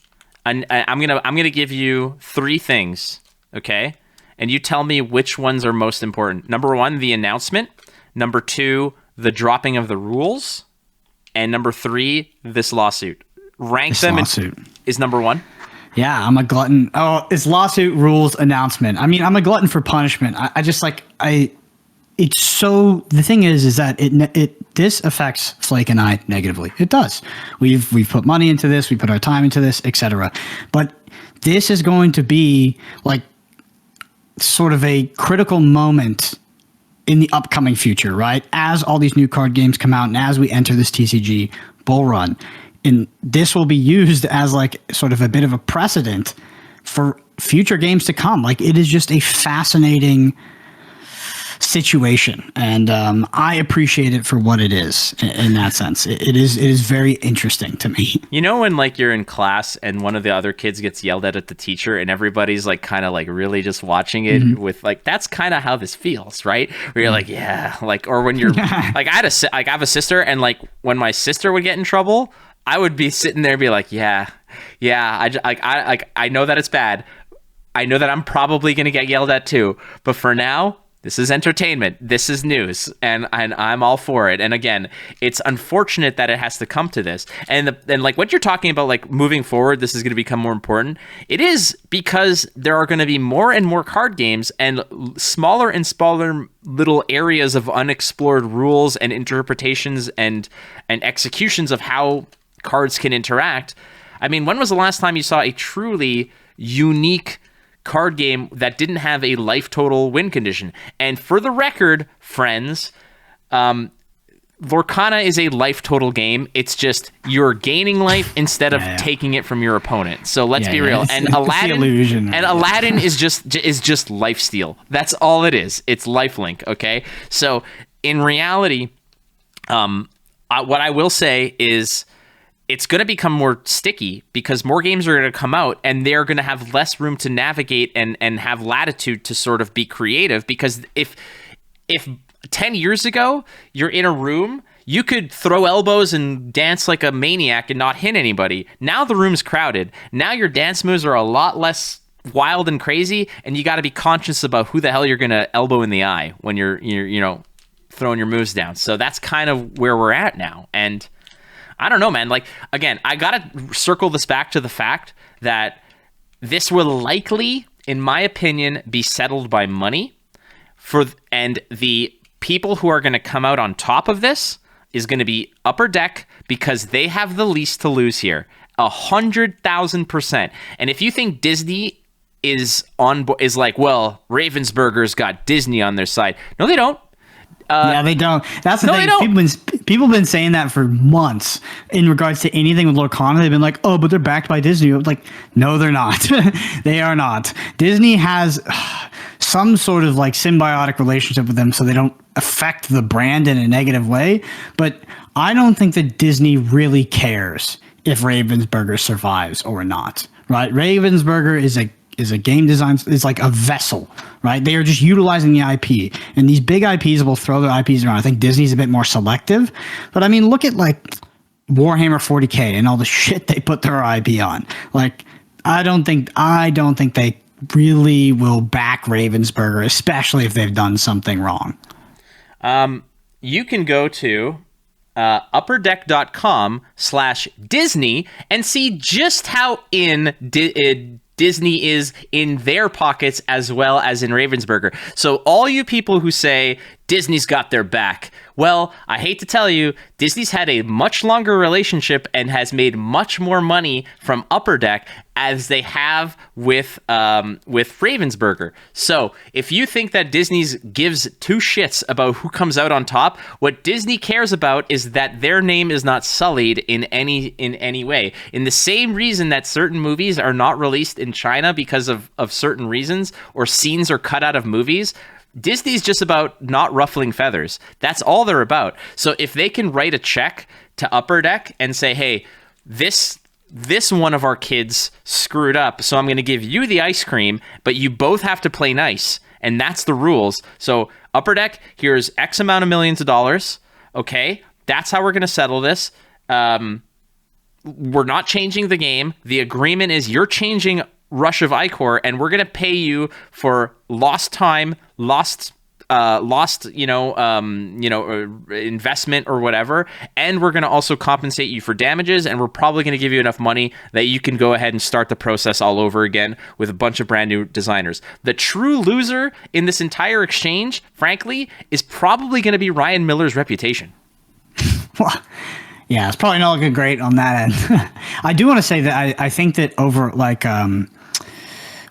and I'm gonna give you 3 things, okay, and you tell me which ones are most important. Number 1, the announcement. Number 2, the dropping of the rules, and number 3, this lawsuit. Rank them is number 1. Yeah, I'm a glutton. Oh, it's lawsuit, rules, announcement. I mean, I'm a glutton for punishment. It's so, the thing is that this affects Flake and I negatively. It does. We've put money into this, we put our time into this, etc. But this is going to be like sort of a critical moment in the upcoming future, right? As all these new card games come out and as we enter this TCG bull run, and this will be used as like sort of a bit of a precedent for future games to come. Like, it is just a fascinating situation, and I appreciate it for what it is in that sense. It is very interesting to me. You know, when like you're in class and one of the other kids gets yelled at the teacher and everybody's like kind of like really just watching it with like, that's kind of how this feels, right? Where you're like, yeah, like, or when you're like, I have a sister, and like when my sister would get in trouble, I would be sitting there and be like, yeah, I know that it's bad. I know that I'm probably going to get yelled at too, but for now, this is entertainment. This is news, and I'm all for it. And again, it's unfortunate that it has to come to this. And like what you're talking about, like moving forward, this is going to become more important. It is, because there are going to be more and more card games and smaller and smaller little areas of unexplored rules and interpretations and executions of how cards can interact. I mean, when was the last time you saw a truly unique card game that didn't have a life total win condition? And for the record, friends, Lorcana is a life total game. It's just you're gaining life instead of taking it from your opponent. So let's be real. And Aladdin is just life steal. That's all it is. It's lifelink. Okay. So in reality, what I will say is it's going to become more sticky because more games are going to come out and they're going to have less room to navigate and have latitude to sort of be creative. Because if 10 years ago you're in a room, you could throw elbows and dance like a maniac and not hit anybody. Now the room's crowded. Now your dance moves are a lot less wild and crazy, and you got to be conscious about who the hell you're going to elbow in the eye when you're throwing your moves down. So that's kind of where we're at now. And I don't know, man. Like, again, I got to circle this back to the fact that this will likely, in my opinion, be settled by money. And the people who are going to come out on top of this is going to be Upper Deck, because they have the least to lose here. 100,000%. And if you think Disney is like, well, Ravensburger's got Disney on their side. No, they don't. Yeah, they don't. That's the thing. People have been saying that for months in regards to anything with Lorcana. They've been like, oh, but they're backed by Disney. Like, no, they're not. They are not. Disney has some sort of like symbiotic relationship with them so they don't affect the brand in a negative way. But I don't think that Disney really cares if Ravensburger survives or not, right? Ravensburger is a game design, is like a vessel, right? They are just utilizing the IP, and these big IPs will throw their IPs around. I think Disney's a bit more selective, but I mean, look at like Warhammer 40K and all the shit they put their IP on. Like, I don't think they really will back Ravensburger, especially if they've done something wrong. You can go to upperdeck.com/Disney and see just how Disney is in their pockets as well as in Ravensburger. So all you people who say Disney's got their back, well, I hate to tell you, Disney's had a much longer relationship and has made much more money from Upper Deck as they have with Ravensburger. So if you think that Disney gives two shits about who comes out on top, what Disney cares about is that their name is not sullied in any way. In the same reason that certain movies are not released in China because of certain reasons, or scenes are cut out of movies, Disney's just about not ruffling feathers. That's all they're about. So if they can write a check to Upper Deck and say, hey, this one of our kids screwed up, so I'm going to give you the ice cream, but you both have to play nice, and that's the rules. So Upper Deck, here's X amount of millions of dollars. Okay, that's how we're going to settle this. We're not changing the game. The agreement is you're changing Rush of Icor, and we're going to pay you for lost time, lost investment or whatever, and we're going to also compensate you for damages, and we're probably going to give you enough money that you can go ahead and start the process all over again with a bunch of brand new designers. The true loser in this entire exchange, frankly, is probably going to be Ryan Miller's reputation. Well, yeah, it's probably not looking great on that end. I do want to say that I think that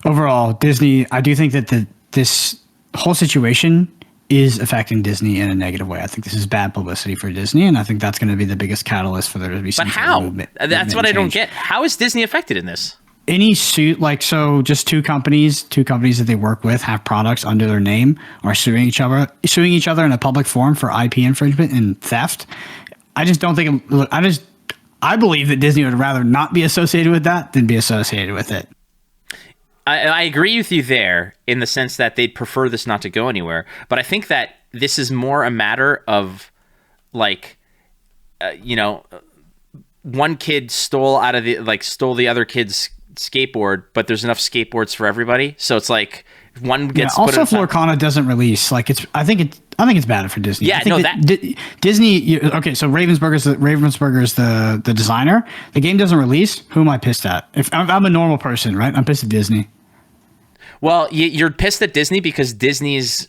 overall, Disney, I do think that this whole situation is affecting Disney in a negative way. I think this is bad publicity for Disney, and I think that's going to be the biggest catalyst for there to be some. But how? That's what I don't change. get. How is Disney affected in this? Any suit, like, so just two companies that they work with have products under their name are suing each other in a public forum for IP infringement and theft. I just don't think. I believe that Disney would rather not be associated with that than be associated with it. I agree with you there in the sense that they'd prefer this not to go anywhere. But I think that this is more a matter of, like, one kid stole the other kid's skateboard, but there's enough skateboards for everybody. So it's like one gets. Yeah, also, if Lorcana doesn't release, like, I think it's bad for Disney. Yeah, Disney. Okay, so Ravensburger's the designer. The game doesn't release. Who am I pissed at? If I'm a normal person, right? I'm pissed at Disney. Well, you're pissed at Disney because Disney's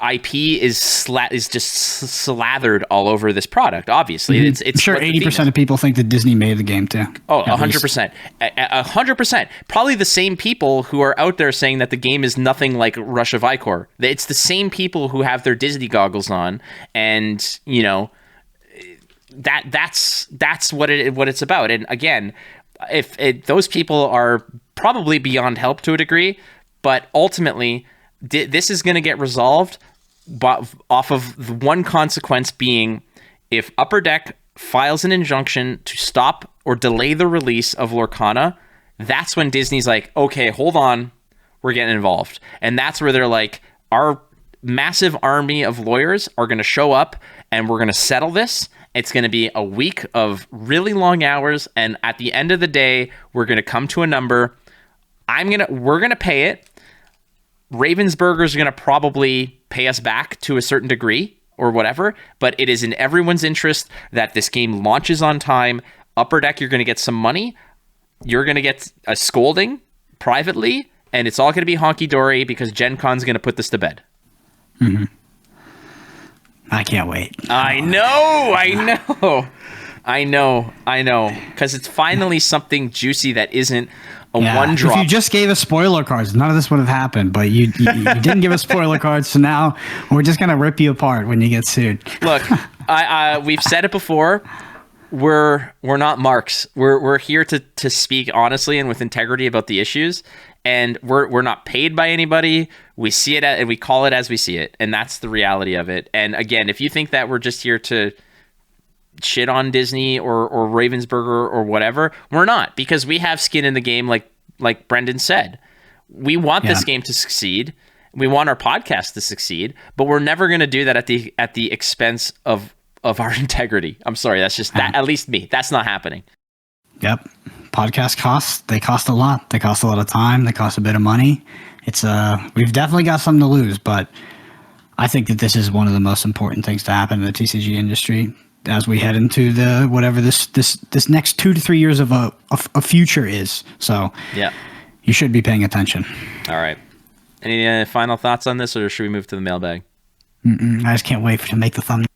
IP is just slathered all over this product. Obviously, mm-hmm. It's sure 80% of people think that Disney made the game too. Oh, 100%, 100%. Probably the same people who are out there saying that the game is nothing like Rush of Icor. It's the same people who have their Disney goggles on, and that's what it's about. And again, if those people are probably beyond help to a degree, but ultimately this is going to get resolved off of the one consequence being, if Upper Deck files an injunction to stop or delay the release of Lorcana, that's when Disney's like, okay, hold on, we're getting involved. And that's where they're like, our massive army of lawyers are going to show up and we're going to settle this. It's going to be a week of really long hours, and at the end of the day, we're going to come to a number. We're going to pay it. Ravensburger's going to probably pay us back to a certain degree or whatever, but it is in everyone's interest that this game launches on time. Upper Deck, you're going to get some money. You're going to get a scolding privately, and it's all going to be honky-dory because Gen Con's going to put this to bed. Mm-hmm. I can't wait. I know. Because it's finally something juicy that isn't a one drop. If you just gave us spoiler cards, none of this would have happened. But you didn't give us spoiler cards, so now we're just gonna rip you apart when you get sued. Look, we've said it before. We're not marks. We're here to speak honestly and with integrity about the issues. And we're not paid by anybody. We see it and we call it as we see it, and that's the reality of it. And again, if you think that we're just here to shit on Disney or Ravensburger or whatever, we're not, because we have skin in the game. Like Brendan said, we want this game to succeed. We want our podcast to succeed, but we're never going to do that at the expense of our integrity. I'm sorry, that's just that. At least me, that's not happening. Yep. Podcast costs. They cost a lot. They cost a lot of time. They cost a bit of money. It's we've definitely got something to lose, but I think that this is one of the most important things to happen in the TCG industry as we head into the whatever this next 2 to 3 years of a future is. So yeah, you should be paying attention. All right. Any final thoughts on this, or should we move to the mailbag? I just can't wait to make the thumbnail.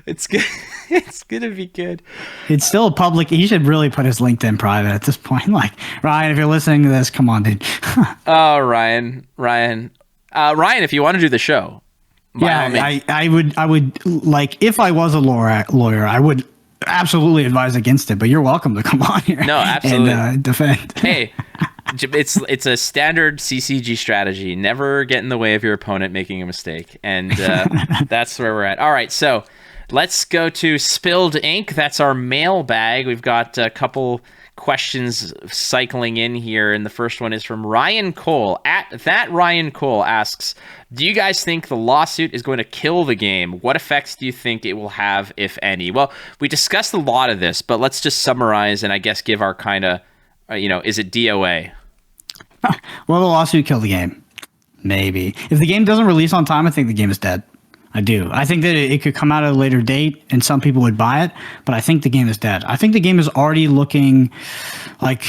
It's good. It's gonna be good. It's still a public. He should really put his LinkedIn private at this point. Like, Ryan, if you're listening to this, come on, dude. Oh, Ryan, if you want to do the show, I would like, if I was a lawyer, I would absolutely advise against it. But you're welcome to come on here. No, absolutely, and defend. Hey, it's a standard CCG strategy. Never get in the way of your opponent making a mistake, and that's where we're at. All right, so let's go to Spilled Ink. That's our mailbag. We've got a couple questions cycling in here, and the first one is from Ryan Cole. Ryan Cole asks, do you guys think the lawsuit is going to kill the game? What effects do you think it will have, if any? Well, we discussed a lot of this, but let's just summarize and I guess give our kind of, is it DOA? Will the lawsuit kill the game? Maybe. If the game doesn't release on time, I think the game is dead. I do. I think that it could come out at a later date and some people would buy it, but I think the game is dead. I think the game is already looking like...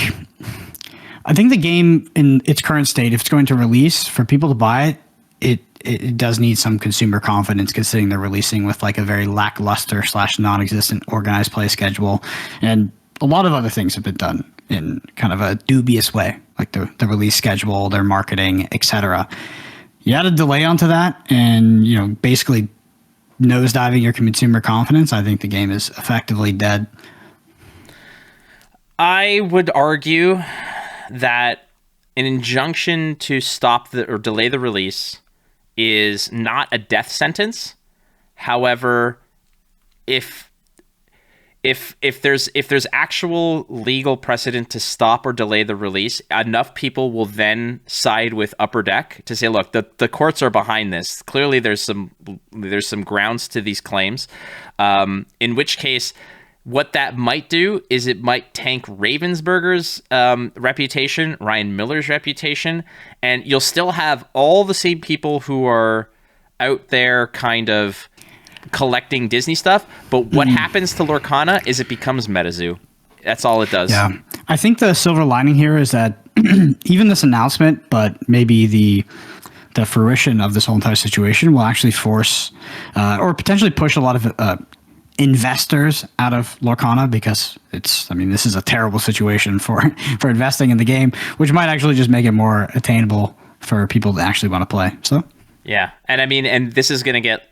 I think the game in its current state, if it's going to release, for people to buy it, it does need some consumer confidence, considering they're releasing with like a very lackluster / non-existent organized play schedule. And a lot of other things have been done in kind of a dubious way, like the release schedule, their marketing, etc. You add a delay onto that and, basically nosediving your consumer confidence, I think the game is effectively dead. I would argue that an injunction to stop or delay the release is not a death sentence. However, if there's actual legal precedent to stop or delay the release, enough people will then side with Upper Deck to say, look, the courts are behind this. Clearly, there's some grounds to these claims. In which case, what that might do is it might tank Ravensburger's reputation, Ryan Miller's reputation, and you'll still have all the same people who are out there kind of collecting Disney stuff, but what happens to Lorcana is it becomes MetaZoo. That's all it does. Yeah, I think the silver lining here is that even this announcement, but maybe the fruition of this whole entire situation will actually force or potentially push a lot of investors out of Lorcana, because this is a terrible situation for investing in the game, which might actually just make it more attainable for people to actually want to play. So yeah, and this is going to get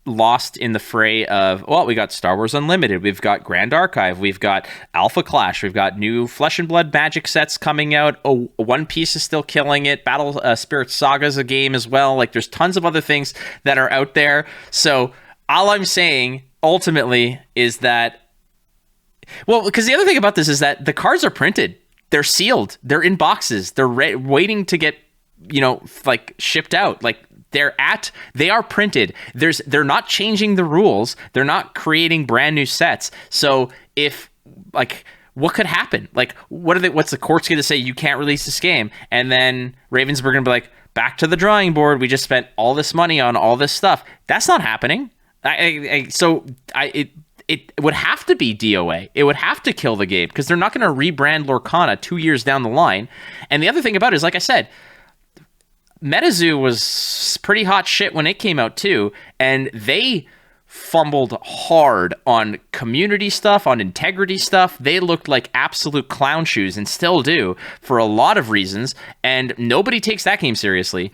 lost in the fray of, well, we got Star Wars Unlimited, we've got Grand Archive, we've got Alpha Clash, we've got new Flesh and Blood Magic sets coming out. Oh, One Piece is still killing it. Battle Spirit Saga is a game as well. Like, there's tons of other things that are out there. So all I'm saying ultimately is that, well, because the other thing about this is that the cards are printed, they're sealed, they're in boxes, they're waiting to get, like, shipped out. Like, they are printed. They're not changing the rules. They're not creating brand new sets. So if, like, what could happen? Like, what's the court's going to say? You can't release this game. And then Ravensburger going to be like, back to the drawing board. We just spent all this money on all this stuff. That's not happening. It would have to be DOA. It would have to kill the game, because they're not going to rebrand Lorcana 2 years down the line. And the other thing about it is, like I said, MetaZoo was pretty hot shit when it came out too, and they fumbled hard on community stuff, on integrity stuff. They looked like absolute clown shoes, and still do, for a lot of reasons, and nobody takes that game seriously.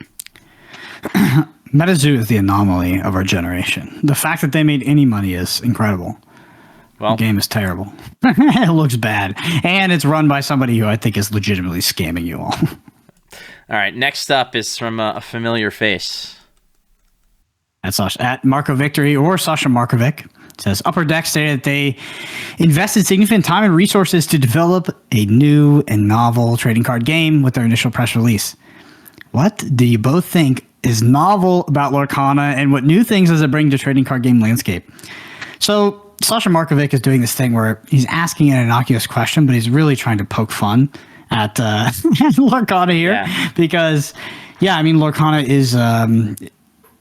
MetaZoo is the anomaly of our generation. The fact that they made any money is incredible. Well, the game is terrible. It looks bad, and it's run by somebody who I think is legitimately scamming you all. All right, next up is from a familiar face. At Marco Victory, or Sasha Markovic. It says, Upper Deck stated that they invested significant time and resources to develop a new and novel trading card game with their initial press release. What do you both think is novel about Lorcana, and what new things does it bring to trading card game landscape? So Sasha Markovic is doing this thing where he's asking an innocuous question, but he's really trying to poke fun at Lorcana here, because, Lorcana is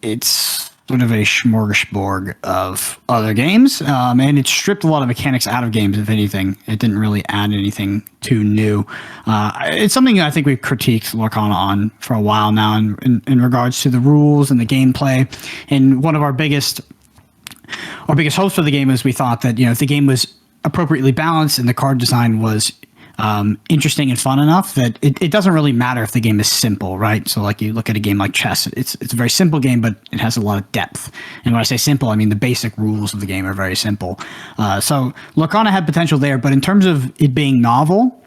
it's sort of a smorgasbord of other games, and it stripped a lot of mechanics out of games. If anything, it didn't really add anything too new. It's something I think we've critiqued Lorcana on for a while now, in regards to the rules and the gameplay. And one of our biggest hopes for the game is we thought that if the game was appropriately balanced and the card design was interesting and fun enough, that it doesn't really matter if the game is simple, right? So, like, you look at a game like chess, it's a very simple game, but it has a lot of depth. And when I say simple, I mean the basic rules of the game are very simple. So Lorcana had potential there, but in terms of it being novel,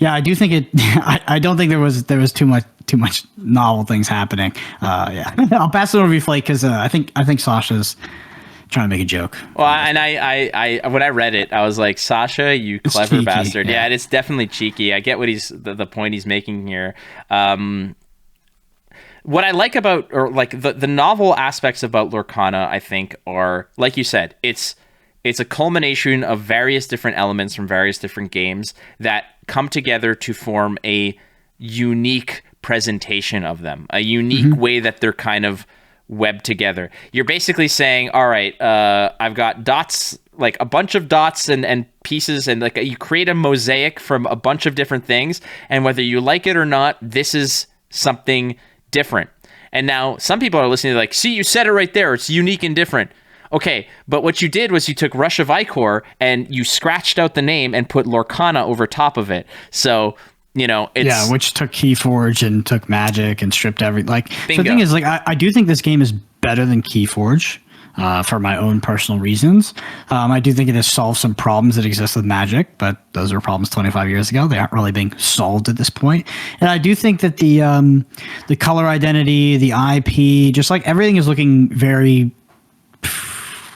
I do think it. I don't think there was too much novel things happening. I'll pass it over to you, Flake, because I think Sasha's trying to make a joke. Well, and I when I read it, I was like, Sasha, you clever bastard. Yeah, it's definitely cheeky. I get what the point he's making here. What I like about, or like the novel aspects about Lorcana, I think, are, like you said, it's a culmination of various different elements from various different games that come together to form a unique presentation of them, a unique way that they're kind of webbed together. You're basically saying, all right, I've got dots, like a bunch of dots and pieces, and like you create a mosaic from a bunch of different things, and whether you like it or not, this is something different. And now some people are listening, like, see, you said it right there, it's unique and different. Okay, but what you did was you took Rush of Icor and you scratched out the name and put Lorcana over top of it. So it's... which took Keyforge and took Magic and stripped everything. Like, bingo. So the thing is, like, I do think this game is better than Keyforge for my own personal reasons. I do think it has solved some problems that exist with Magic, but those were problems 25 years ago. They aren't really being solved at this point. And I do think that the color identity, the IP, just like everything is looking very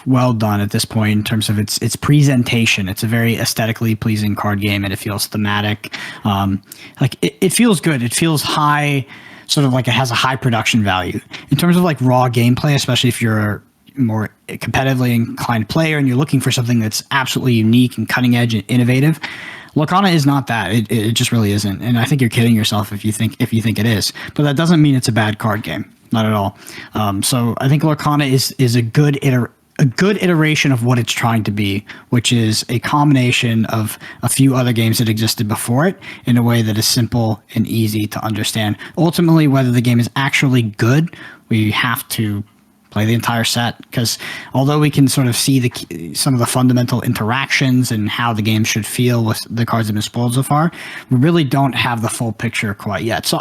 well done at this point in terms of its presentation. It's a very aesthetically pleasing card game, and it feels thematic. Like it feels good. It feels high, sort of like it has a high production value in terms of like raw gameplay, especially if you're a more competitively inclined player and you're looking for something that's absolutely unique and cutting edge and innovative. Lorcana is not that. It just really isn't. And I think you're kidding yourself if you think it is. But that doesn't mean it's a bad card game. Not at all. So I think Lorcana is a good iteration of what it's trying to be, which is a combination of a few other games that existed before it in a way that is simple and easy to understand. Ultimately, whether the game is actually good, we have to Play the entire set, because although we can sort of see some of the fundamental interactions and how the game should feel with the cards that have been spoiled so far, we really don't have the full picture quite yet. So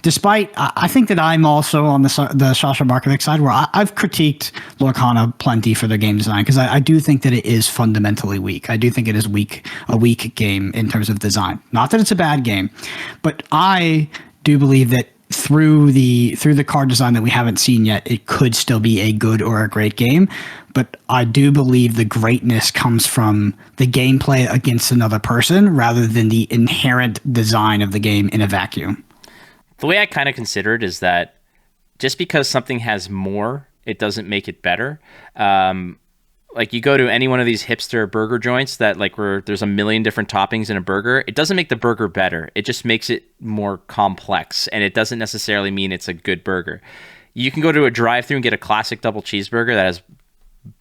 despite, I think that I'm also on the Sasha Markovic side, where I've critiqued Lorcana plenty for their game design, because I do think that it is fundamentally weak. I do think it is a weak game in terms of design. Not that it's a bad game, but I do believe that through the card design that we haven't seen yet, it could still be a good or a great game. But I do believe the greatness comes from the gameplay against another person rather than the inherent design of the game in a vacuum. The way I kind of consider it is that just because something has more, it doesn't make it better. Like you go to any one of these hipster burger joints that like where there's a million different toppings in a burger, it doesn't make the burger better. It just makes it more complex, and it doesn't necessarily mean it's a good burger. You can go to a drive-thru and get a classic double cheeseburger that has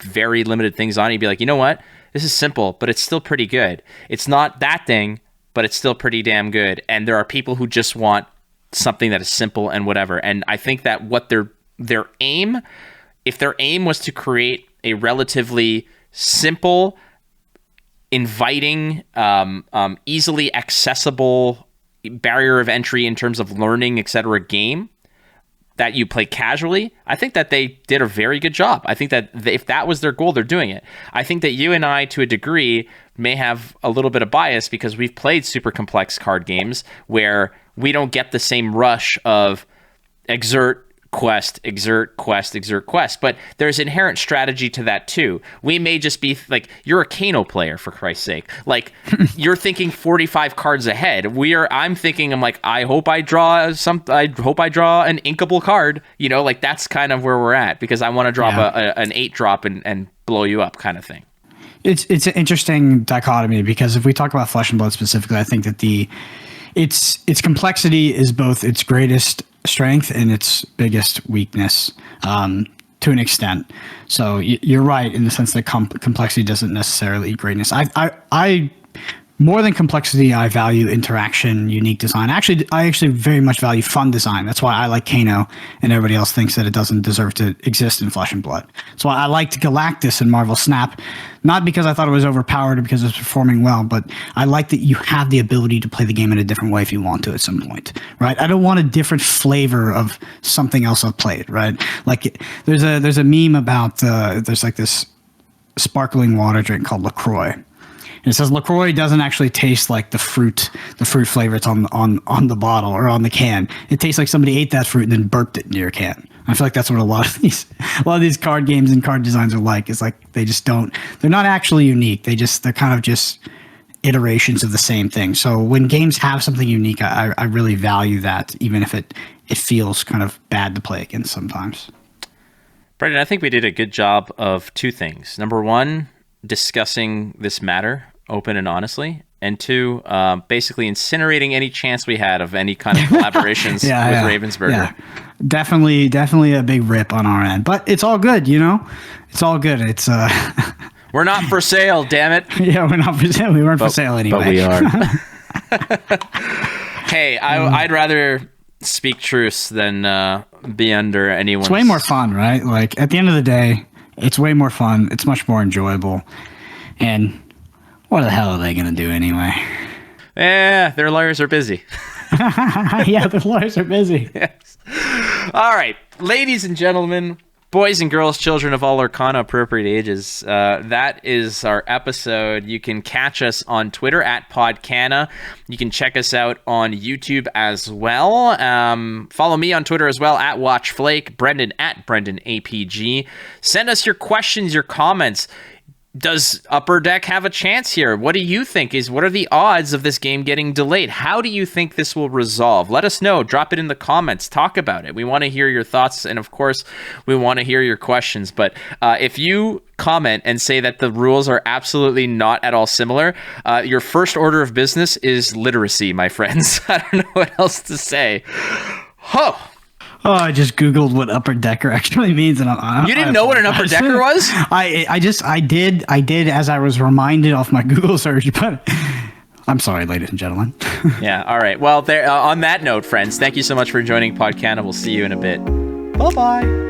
very limited things on it. You'd be like, you know what? This is simple, but it's still pretty good. It's not that thing, but it's still pretty damn good. And there are people who just want something that is simple and whatever. And I think that what their aim, if their aim was to create a relatively simple, inviting, easily accessible barrier of entry in terms of learning, etc. game that you play casually, I think that they did a very good job. I think that if that was their goal, they're doing it. I think that you and I, to a degree, may have a little bit of bias because we've played super complex card games where we don't get the same rush of exert, quest, but there's inherent strategy to that too. We may just be like, you're a Kano player, for Christ's sake. Like you're thinking 45 cards ahead. I'm thinking, I'm like, I hope I draw an inkable card, like that's kind of where we're at, because I want to drop an 8-drop and blow you up kind of thing. It's an interesting dichotomy, because if we talk about Flesh and Blood specifically, I think that its complexity is both its greatest strength and its biggest weakness, to an extent. So you're right in the sense that complexity doesn't necessarily eat greatness. I more than complexity, I value interaction, unique design. Actually, I actually very much value fun design. That's why I like Kano, and everybody else thinks that it doesn't deserve to exist in Flesh and Blood. That's why I liked Galactus and Marvel Snap, not because I thought it was overpowered or because it was performing well, but I like that you have the ability to play the game in a different way if you want to at some point, right? I don't want a different flavor of something else I've played, right? Like there's a meme about there's like this sparkling water drink called LaCroix. And it says LaCroix doesn't actually taste like the fruit flavor it's on the bottle or on the can. It tastes like somebody ate that fruit and then burped it into your can. I feel like that's what a lot of these card games and card designs are like. It's like they're not actually unique. They're kind of just iterations of the same thing. So when games have something unique, I really value that, even if it feels kind of bad to play against sometimes. Brendan, I think we did a good job of two things. Number one, discussing this matter open and honestly, and two, basically incinerating any chance we had of any kind of collaborations with Ravensburger. Yeah. Definitely a big rip on our end, but it's all good, It's all good. It's we're not for sale, damn it. Yeah, we're not for sale. We weren't for sale anyway. But we are. Hey, I'd rather speak truths than be under anyone's... It's way more fun, right? Like, at the end of the day, it's way more fun. It's much more enjoyable. And what the hell are they going to do anyway? Their lawyers are busy. Yeah, the lawyers are busy. Yes. All right, ladies and gentlemen, boys and girls, children of all Lorcana appropriate ages, that is our episode. You can catch us on Twitter at Podcana. You can check us out on YouTube as well. Follow me on Twitter as well at WatchFlake, Brendan at BrendanAPG. Send us your questions, your comments. Does Upper Deck have a chance here? What do you think? What are the odds of this game getting delayed? How do you think this will resolve? Let us know. Drop it in the comments. Talk about it. We want to hear your thoughts, and of course, we want to hear your questions. But if you comment and say that the rules are absolutely not at all similar, your first order of business is literacy, my friends. I don't know what else to say. Oh, I just Googled what Upper Decker actually means, and you didn't know what an Upper Decker was? I did as I was reminded off my Google search, but I'm sorry, ladies and gentlemen. Yeah, all right. Well, on that note, friends, thank you so much for joining Podcana. We'll see you in a bit. Bye-bye.